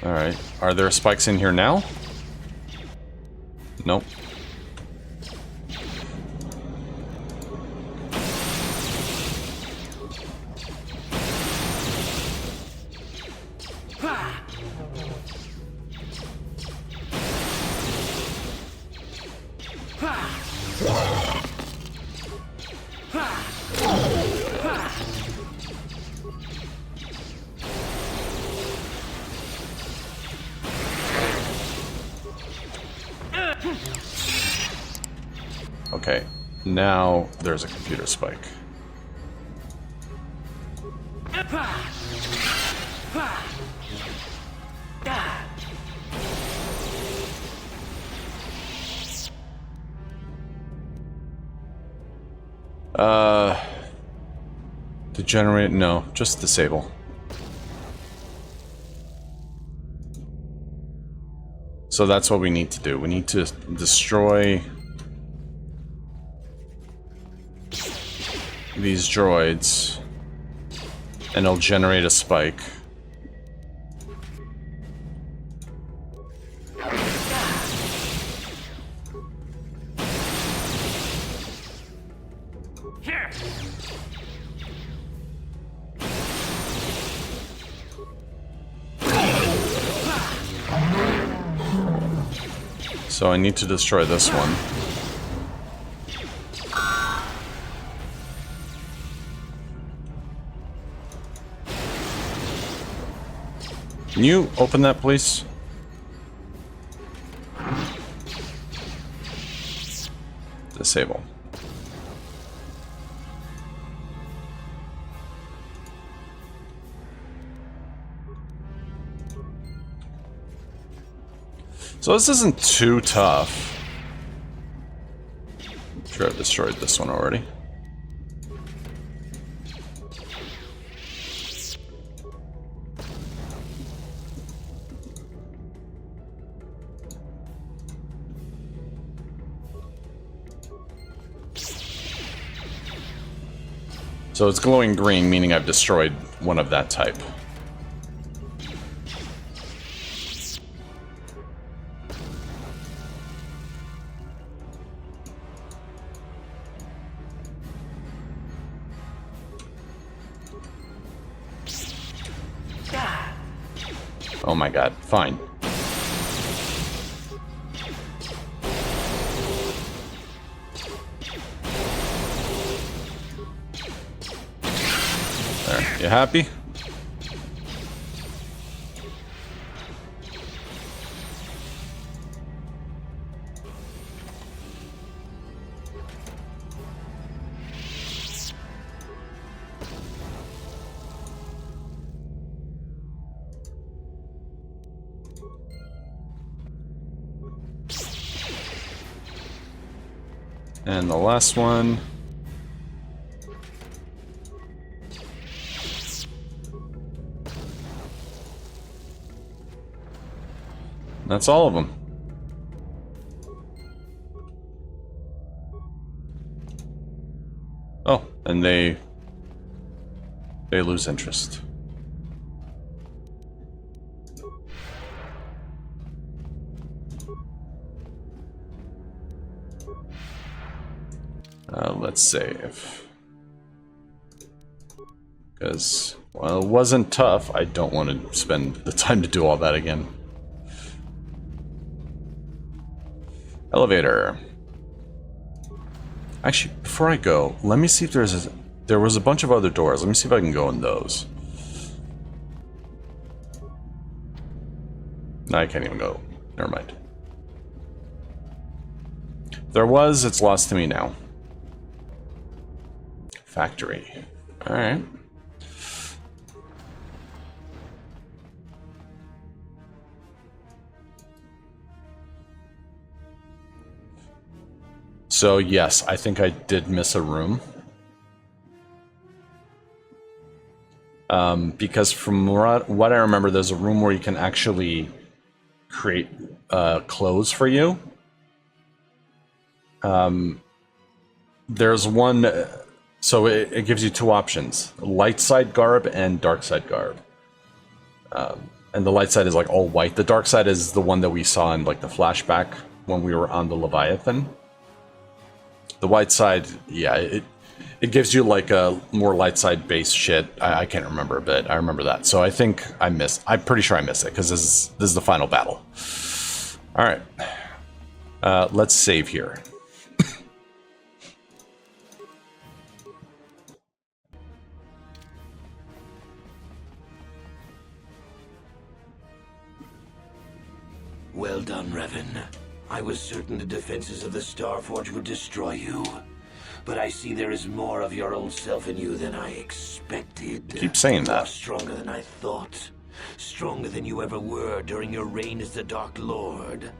Alright, are there spikes in here now? Nope. Okay, now there's a computer spike. Degenerate? No, just disable. So that's what we need to do. We need to destroy these droids, and it'll generate a spike. So I need to destroy this one. Can you open that, please? Disable. So this isn't too tough. I'm sure I've destroyed this one already. So it's glowing green, meaning I've destroyed one of that type. Oh my god, fine. There, you happy? And the last one. That's all of them. Oh, and they lose interest. Let's save. Because, well, it wasn't tough. I don't want to spend the time to do all that again. Elevator. Actually, before I go, let me see if there was a bunch of other doors. Let me see if I can go in those. No, I can't even go. Never mind. There was, it's lost to me now. Factory. Alright. So yes, I think I did miss a room. Because from what I remember, there's a room where you can actually create clothes for you. There's one, so it gives you two options: light side garb and dark side garb. And the light side is like all white. The dark side is the one that we saw in like the flashback when we were on the Leviathan. The white side, yeah, it gives you like a more light side based shit. I can't remember, but I remember that. So I think I missed. I'm pretty sure I missed it because this is the final battle. All right, let's save here. Well done, Revan. I was certain the defenses of the Starforge would destroy you. But I see there is more of your old self in you than I expected. Keep saying that. More stronger than I thought. Stronger than you ever were during your reign as the Dark Lord.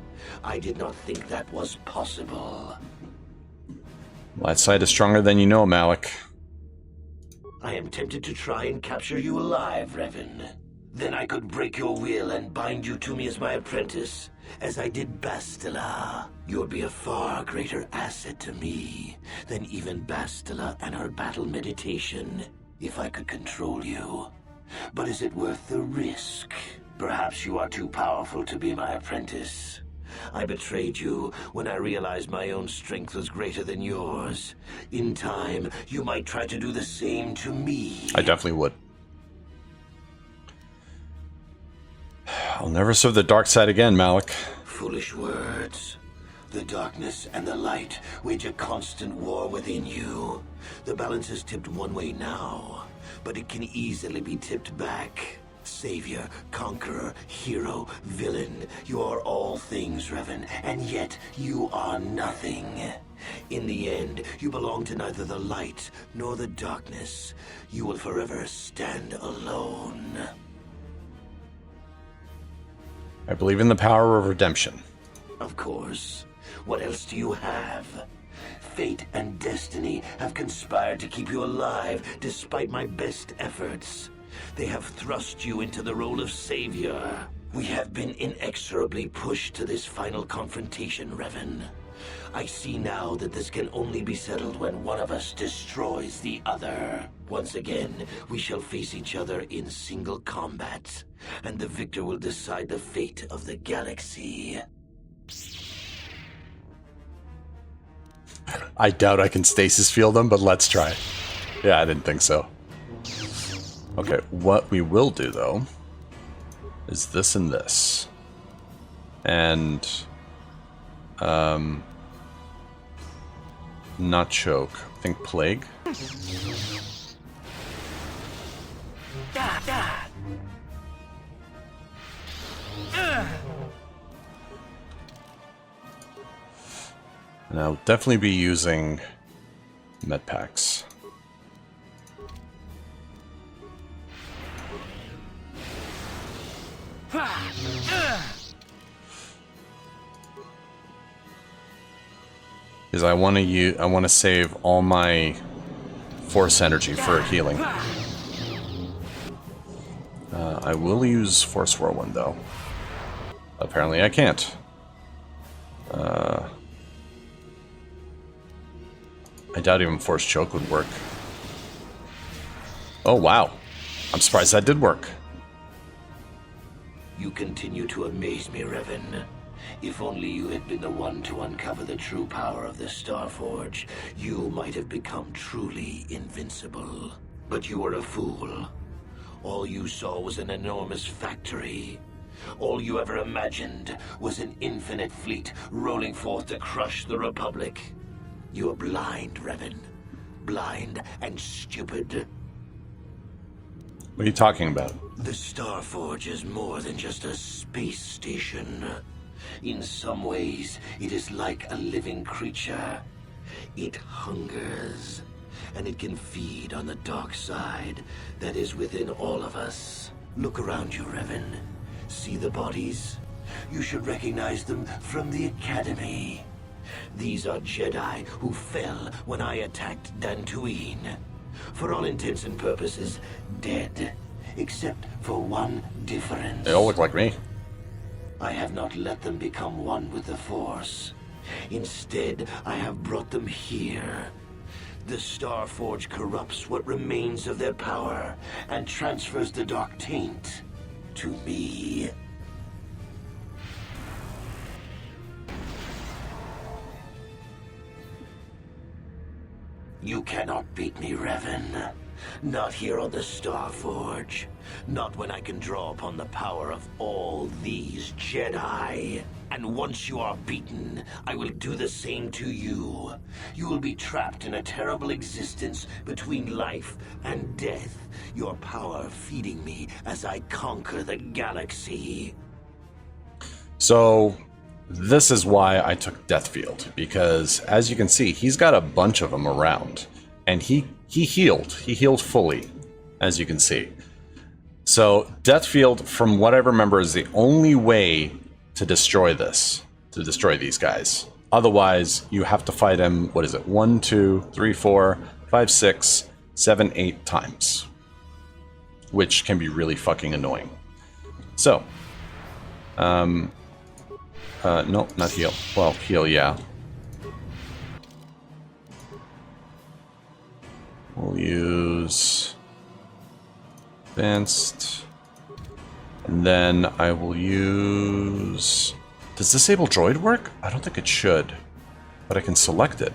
I did not think that was possible. Light side is stronger than you know, Malik. I am tempted to try and capture you alive, Revan. Then I could break your will and bind you to me as my apprentice, as I did Bastila. You would be a far greater asset to me than even Bastila and her battle meditation, if I could control you. But is it worth the risk? Perhaps you are too powerful to be my apprentice. I betrayed you when I realized my own strength was greater than yours. In time, you might try to do the same to me. I definitely would. I'll never serve the dark side again, Malik. Foolish words. The darkness and the light wage a constant war within you. The balance is tipped one way now, but it can easily be tipped back. Savior, conqueror, hero, villain. You are all things, Revan, and yet you are nothing. In the end, you belong to neither the light nor the darkness. You will forever stand alone. I believe in the power of redemption. Of course. What else do you have? Fate and destiny have conspired to keep you alive despite my best efforts. They have thrust you into the role of savior. We have been inexorably pushed to this final confrontation, Revan. I see now that this can only be settled when one of us destroys the other. Once again, we shall face each other in single combat, and the victor will decide the fate of the galaxy. I doubt I can stasis field them, but let's try. Yeah, I didn't think so. Okay, what we will do, though, is this and this. And, not choke. I think plague. And I'll definitely be using med packs. Because I want to save all my force energy for healing. I will use Force Whirlwind though. Apparently I can't. I doubt even Force Choke would work. Oh wow. I'm surprised that did work. You continue to amaze me, Revan. If only you had been the one to uncover the true power of the Starforge, you might have become truly invincible. But you were a fool. All you saw was an enormous factory. All you ever imagined was an infinite fleet rolling forth to crush the Republic. You are blind, Revan. Blind and stupid. What are you talking about? The Starforge is more than just a space station. In some ways, it is like a living creature. It hungers, and it can feed on the dark side that is within all of us. Look around you, Revan. See the bodies? You should recognize them from the Academy. These are Jedi who fell when I attacked Dantooine. For all intents and purposes, dead. Except for one difference. They all look like me. I have not let them become one with the Force. Instead, I have brought them here. The Starforge corrupts what remains of their power and transfers the dark taint to me. You cannot beat me, Revan. Not here on the Starforge. Not when I can draw upon the power of all these Jedi. And once you are beaten, I will do the same to you. You will be trapped in a terrible existence between life and death, your power feeding me as I conquer the galaxy. So, this is why I took Deathfield, because as you can see, he's got a bunch of them around, and he healed fully, as you can see. So Deathfield, from what I remember, is the only way to destroy this, to destroy these guys. Otherwise, you have to fight him, what is it, 1, 2, 3, 4, 5, 6, 7, 8 times. Which can be really fucking annoying. So. No, not heal. Well, heal, yeah. We'll use advanced. And then I will use... Does disable droid work? I don't think it should. But I can select it.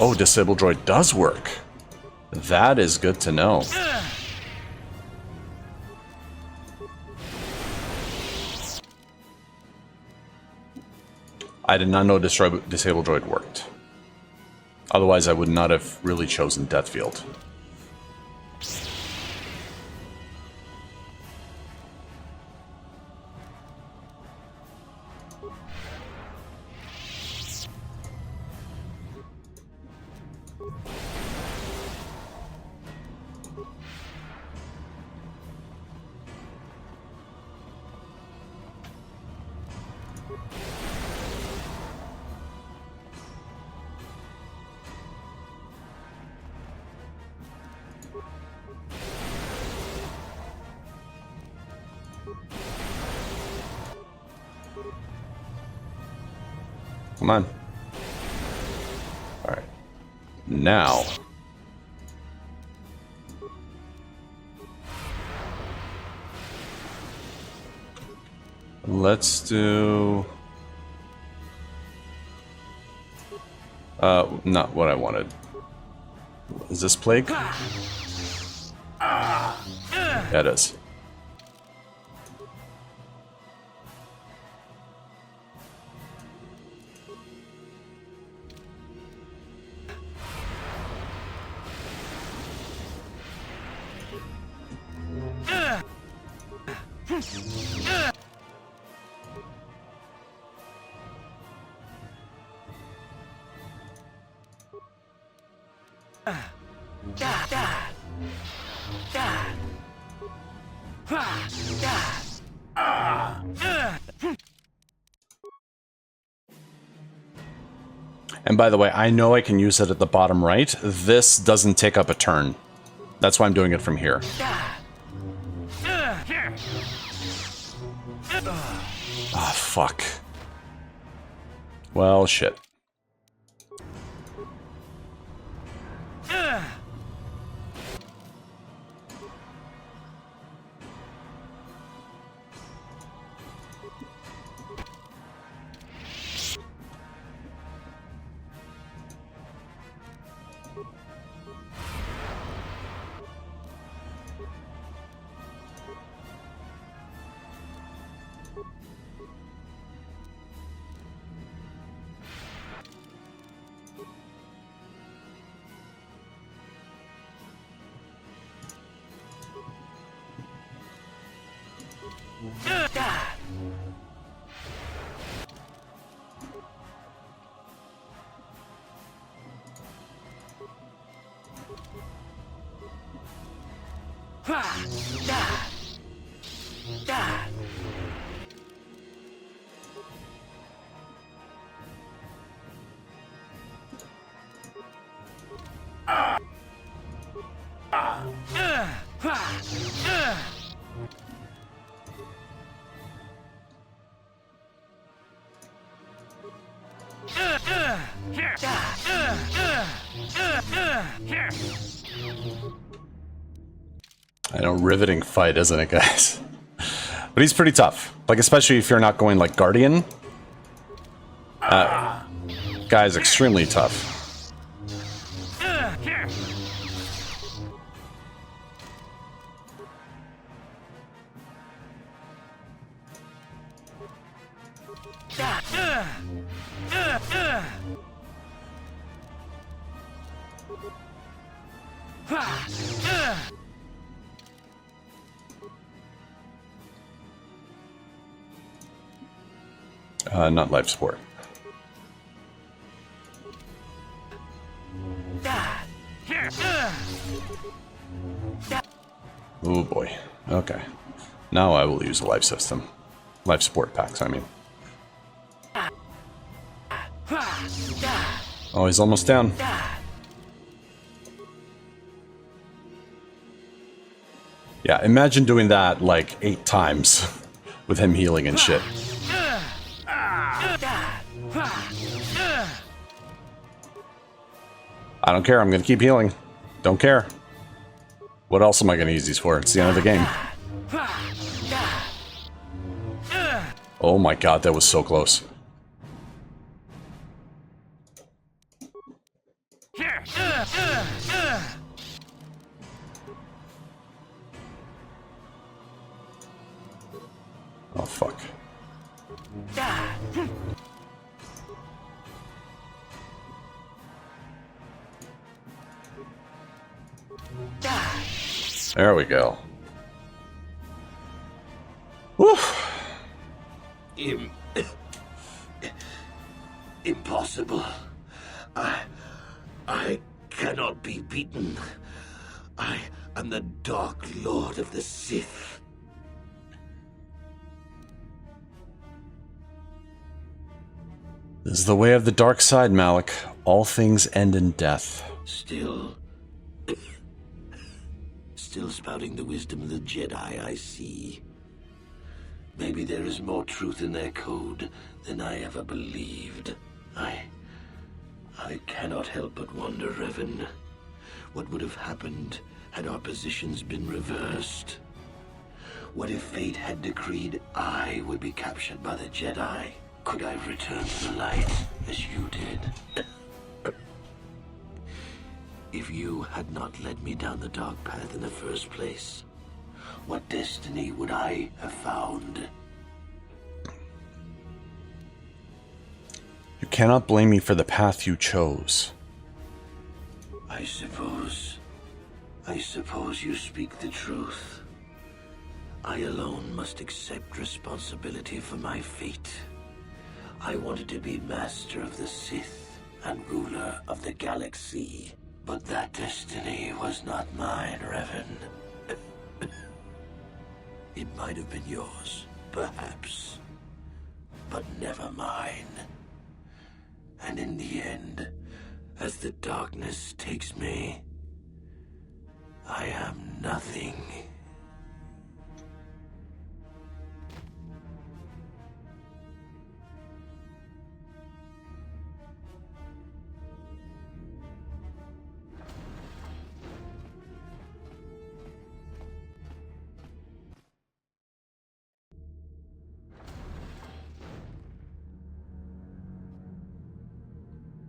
Oh, disable droid does work. That is good to know. I did not know disable droid worked. Otherwise, I would not have really chosen Deathfield. Come on. Alright. Now. Let's do... not what I wanted. Is this Plague? Yeah, it is. And by the way, I know I can use it at the bottom right. This doesn't take up a turn. That's why I'm doing it from here. Ah, fuck. Well, shit. I know, riveting fight, isn't it, guys? But he's pretty tough. Like, especially if you're not going like Guardian. Guy's extremely tough. Not life support. Oh boy. Okay. Now I will use a life system. Life support packs, I mean. Oh, he's almost down. Yeah, imagine doing that like 8 times with him healing and shit. I don't care, I'm gonna keep healing. Don't care. What else am I gonna use these for? It's the end of the game. Oh my god, that was so close. Oh fuck. There we go. Woo. Impossible. I cannot be beaten. I am the Dark Lord of the Sith. This is the way of the dark side, Malik. All things end in death. Still spouting the wisdom of the Jedi, I see. Maybe there is more truth in their code than I ever believed. I cannot help but wonder, Revan, what would have happened had our positions been reversed? What if fate had decreed I would be captured by the Jedi? Could I return to the light as you did? If you had not led me down the dark path in the first place, what destiny would I have found? You cannot blame me for the path you chose. I suppose you speak the truth. I alone must accept responsibility for my fate. I wanted to be master of the Sith and ruler of the galaxy. But that destiny was not mine, Revan. It might have been yours, perhaps, but never mine. And in the end, as the darkness takes me, I am nothing.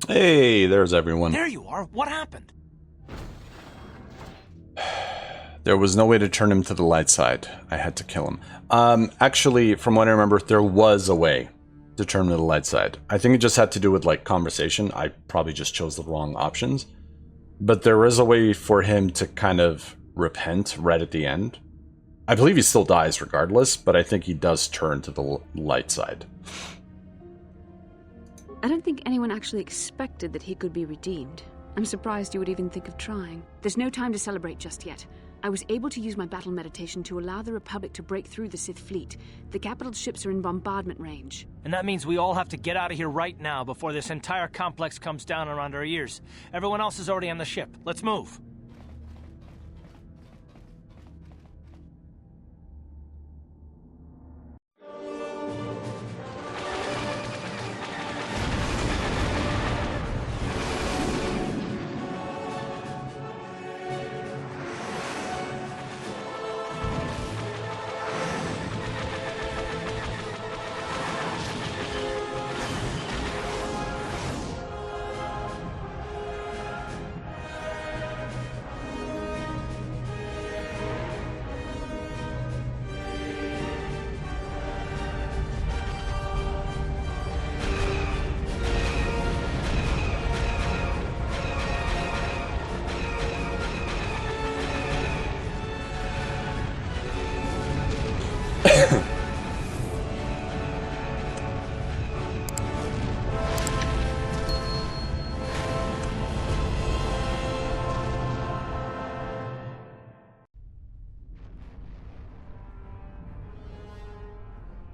Hey, there's everyone. There you are. What happened? There was no way to turn him to the light side. I had to kill him. Actually, from what I remember, there was a way to turn him to the light side. I think it just had to do with, like, conversation. I probably just chose the wrong options. But there is a way for him to kind of repent right at the end. I believe he still dies regardless, but I think he does turn to the light side. I don't think anyone actually expected that he could be redeemed. I'm surprised you would even think of trying. There's no time to celebrate just yet. I was able to use my battle meditation to allow the Republic to break through the Sith fleet. The capital ships are in bombardment range. And that means we all have to get out of here right now before this entire complex comes down around our ears. Everyone else is already on the ship. Let's move.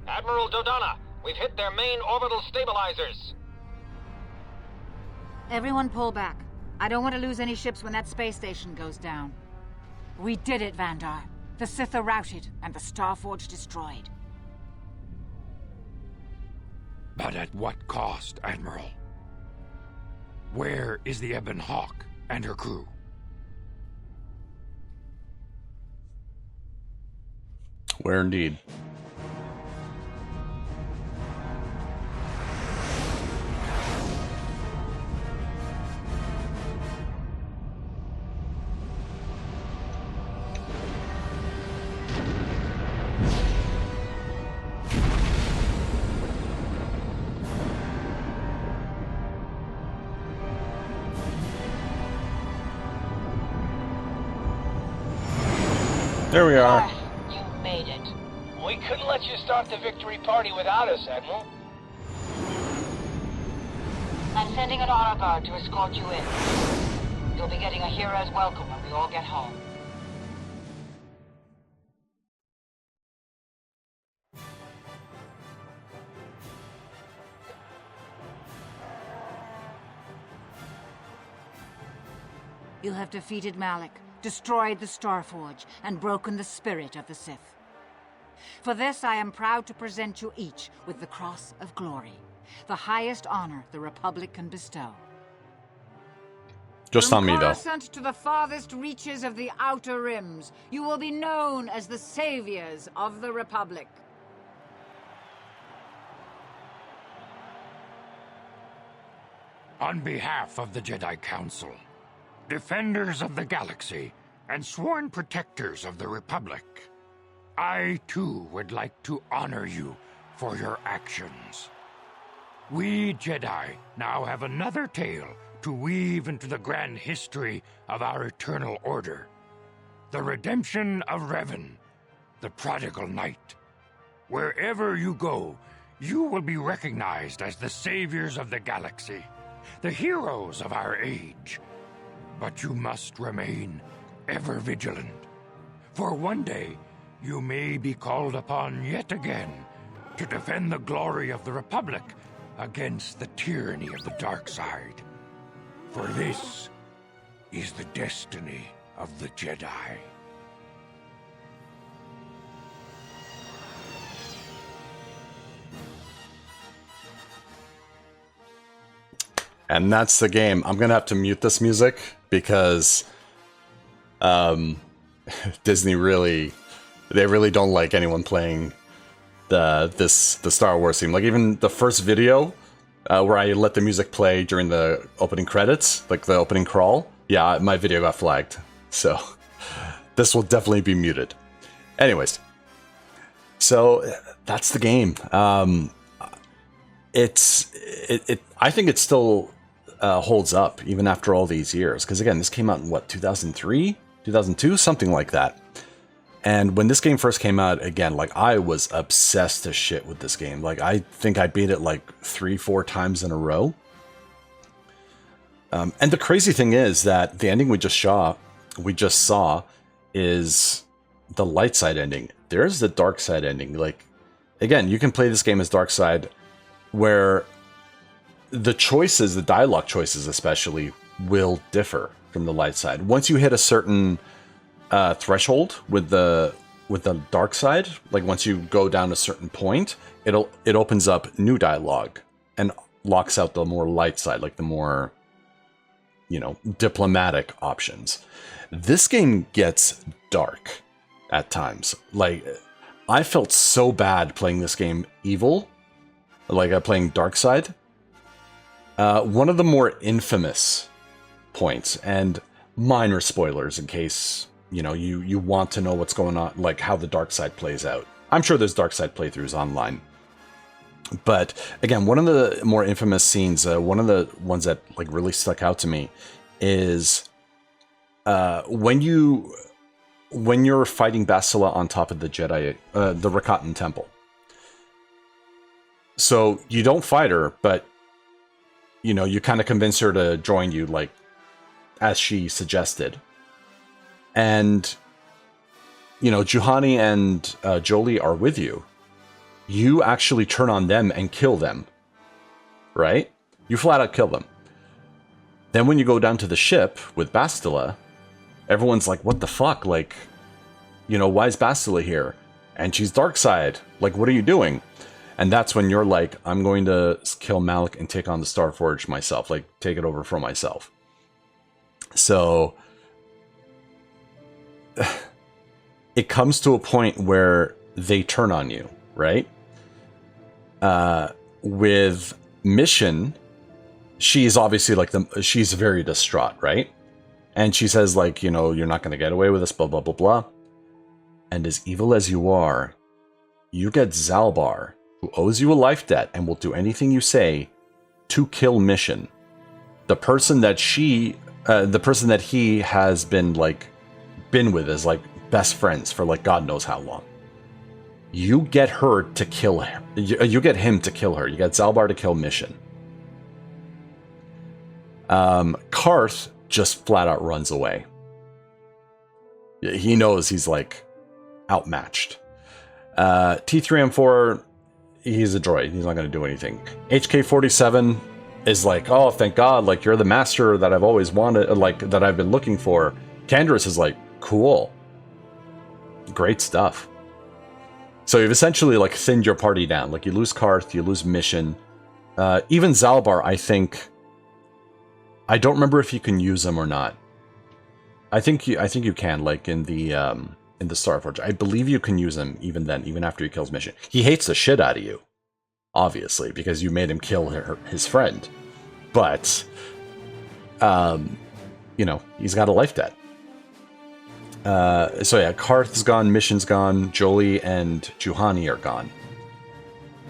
Admiral Dodonna, we've hit their main orbital stabilizers. Everyone pull back. I don't want to lose any ships when that space station goes down. We did it, Vandar. The Sith are routed and the Starforge destroyed. But at what cost, Admiral? Where is the Ebon Hawk and her crew? Where indeed. There we are. You made it. We couldn't let you start the victory party without us, Admiral. I'm sending an honor guard to escort you in. You'll be getting a hero's welcome when we all get home. You have defeated Malak, destroyed the Starforge, and broken the spirit of the Sith. For this, I am proud to present you each with the Cross of Glory, the highest honor the Republic can bestow. Just on me, though. From Coruscant to the farthest reaches of the Outer Rims, you will be known as the saviors of the Republic. On behalf of the Jedi Council, defenders of the galaxy, and sworn protectors of the Republic, I, too, would like to honor you for your actions. We Jedi now have another tale to weave into the grand history of our eternal order. The redemption of Revan, the prodigal knight. Wherever you go, you will be recognized as the saviors of the galaxy, the heroes of our age. But you must remain ever vigilant, for one day you may be called upon yet again to defend the glory of the Republic against the tyranny of the dark side. For this is the destiny of the Jedi. And that's the game. I'm gonna have to mute this music because Disney really don't like anyone playing the Star Wars theme. Like even the first video where I let the music play during the opening credits, like the opening crawl, yeah, my video got flagged. So this will definitely be muted. Anyways, so that's the game. I think it still holds up even after all these years. Because again, this came out in what, 2003, 2002, something like that. And when this game first came out, again, like I was obsessed as shit with this game. Like I think I beat it like 3-4 times in a row. And the crazy thing is that the ending we just saw is the light side ending. There's the dark side ending. Like again, you can play this game as dark side, where the choices, the dialogue choices especially, will differ from the light side. Once you hit a certain threshold with the dark side, like once you go down a certain point, it opens up new dialogue and locks out the more light side, like the more, you know, diplomatic options. This game gets dark at times. Like I felt so bad playing this game evil, like playing dark side. One of the more infamous points, and minor spoilers in case, you know, you want to know what's going on, like how the dark side plays out. I'm sure there's dark side playthroughs online. But again, one of the more infamous scenes, one of the ones that like really stuck out to me is when you're fighting Bastila on top of the Jedi, the Rakatan Temple. So you don't fight her, but you know, you kind of convince her to join you, like as she suggested. And you know, Juhani and Jolie are with you. You actually turn on them and kill them, right? You flat out kill them. Then when you go down to the ship with Bastila, everyone's like, what the fuck? Like, you know, why is Bastila here? And she's dark side. Like, what are you doing? And that's when you're like, I'm going to kill Malik and take on the Starforge myself. Like, take it over for myself. So it comes to a point where they turn on you, right? With Mission, she's obviously like she's very distraught, right? And she says, like, you know, you're not going to get away with this, blah, blah, blah, blah. And as evil as you are, you get Zalbar, who owes you a life debt and will do anything you say to kill Mission. The person that he has been with as like best friends for like God knows how long. You get her to kill her. You get him to kill her. You get Zalbar to kill Mission. Karth just flat out runs away. He knows he's like outmatched. T3M4, he's a droid. He's not going to do anything. HK47 is like, oh, thank God, like, you're the master that I've always wanted, like, that I've been looking for. Canderous is like, cool. Great stuff. So you've essentially, like, thinned your party down. Like, you lose Karth, you lose Mission. Even Zalbar, I think... I don't remember if you can use him or not. I think you can, like, in the Starforge. I believe you can use him even then, even after he kills Mission. He hates the shit out of you, obviously, because you made him kill his friend. But, you know, he's got a life debt. So yeah, Karth's gone, Mission's gone, Jolie and Juhani are gone.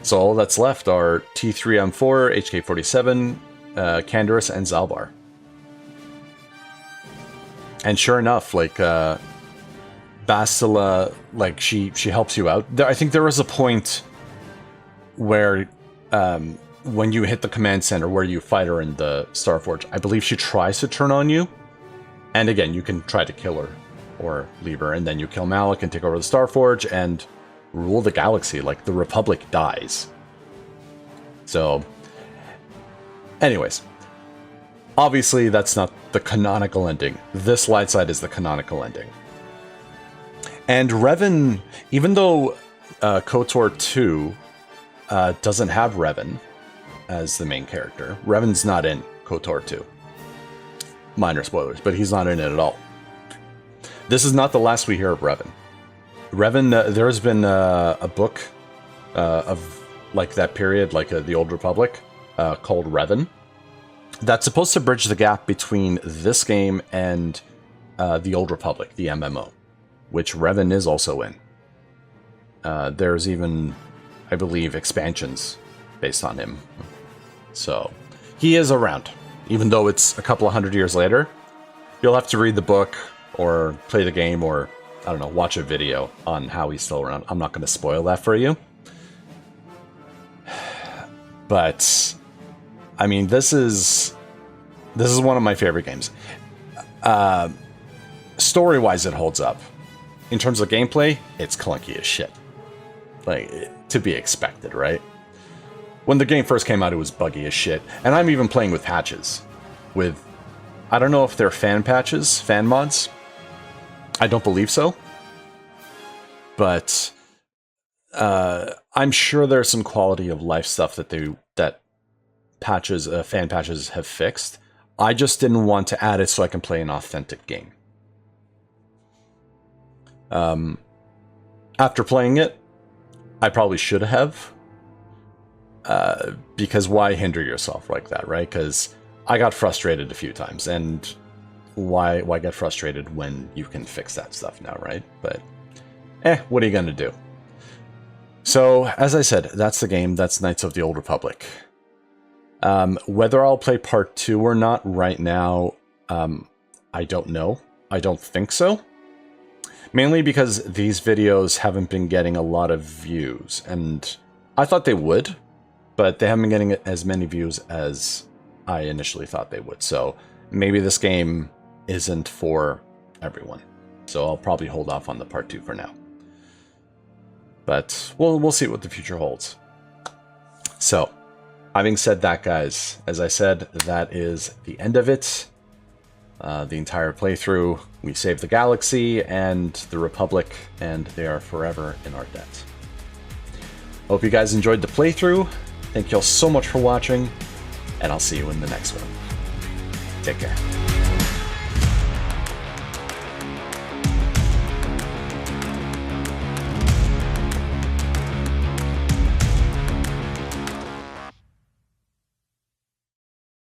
So all that's left are T3M4, HK47, Canderous, and Zalbar. And sure enough, like, Bastila, like, she helps you out. I think there was a point where, when you hit the command center where you fight her in the Starforge, I believe she tries to turn on you. And again, you can try to kill her or leave her, and then you kill Malik and take over the Starforge and rule the galaxy. Like, the Republic dies. So, anyways, obviously that's not the canonical ending. This light side is the canonical ending. And Revan, even though KOTOR 2 doesn't have Revan as the main character, Revan's not in KOTOR 2. Minor spoilers, but he's not in it at all. This is not the last we hear of Revan. Revan, there's been a book of like that period, like the Old Republic, called Revan. That's supposed to bridge the gap between this game and the Old Republic, the MMO, which Revan is also in. There's even, I believe, expansions based on him. So, he is around. Even though it's a couple of hundred years later, you'll have to read the book, or play the game, or, I don't know, watch a video on how he's still around. I'm not going to spoil that for you. But, I mean, this is one of my favorite games. Story-wise, it holds up. In terms of gameplay, it's clunky as shit. Like, to be expected, right? When the game first came out, it was buggy as shit. And I'm even playing with patches. With, I don't know if they're fan patches, fan mods. I don't believe so. But I'm sure there's some quality of life stuff that fan patches have fixed. I just didn't want to add it so I can play an authentic game. After playing it, I probably should have. Because why hinder yourself like that, right? Because I got frustrated a few times, and why get frustrated when you can fix that stuff now, right? But, what are you gonna do? So, as I said, that's the game. That's Knights of the Old Republic. Whether I'll play part 2 or not right now, I don't know. I don't think so. Mainly because these videos haven't been getting a lot of views, and I thought they would, but they haven't been getting as many views as I initially thought they would. So maybe this game isn't for everyone. So I'll probably hold off on the part 2 for now. But we'll see what the future holds. So, having said that, guys, as I said, that is the end of it. the entire playthrough. We saved the galaxy and the Republic, and they are forever in our debt. Hope you guys enjoyed the playthrough. Thank you all so much for watching, and I'll see you in the next one. Take care.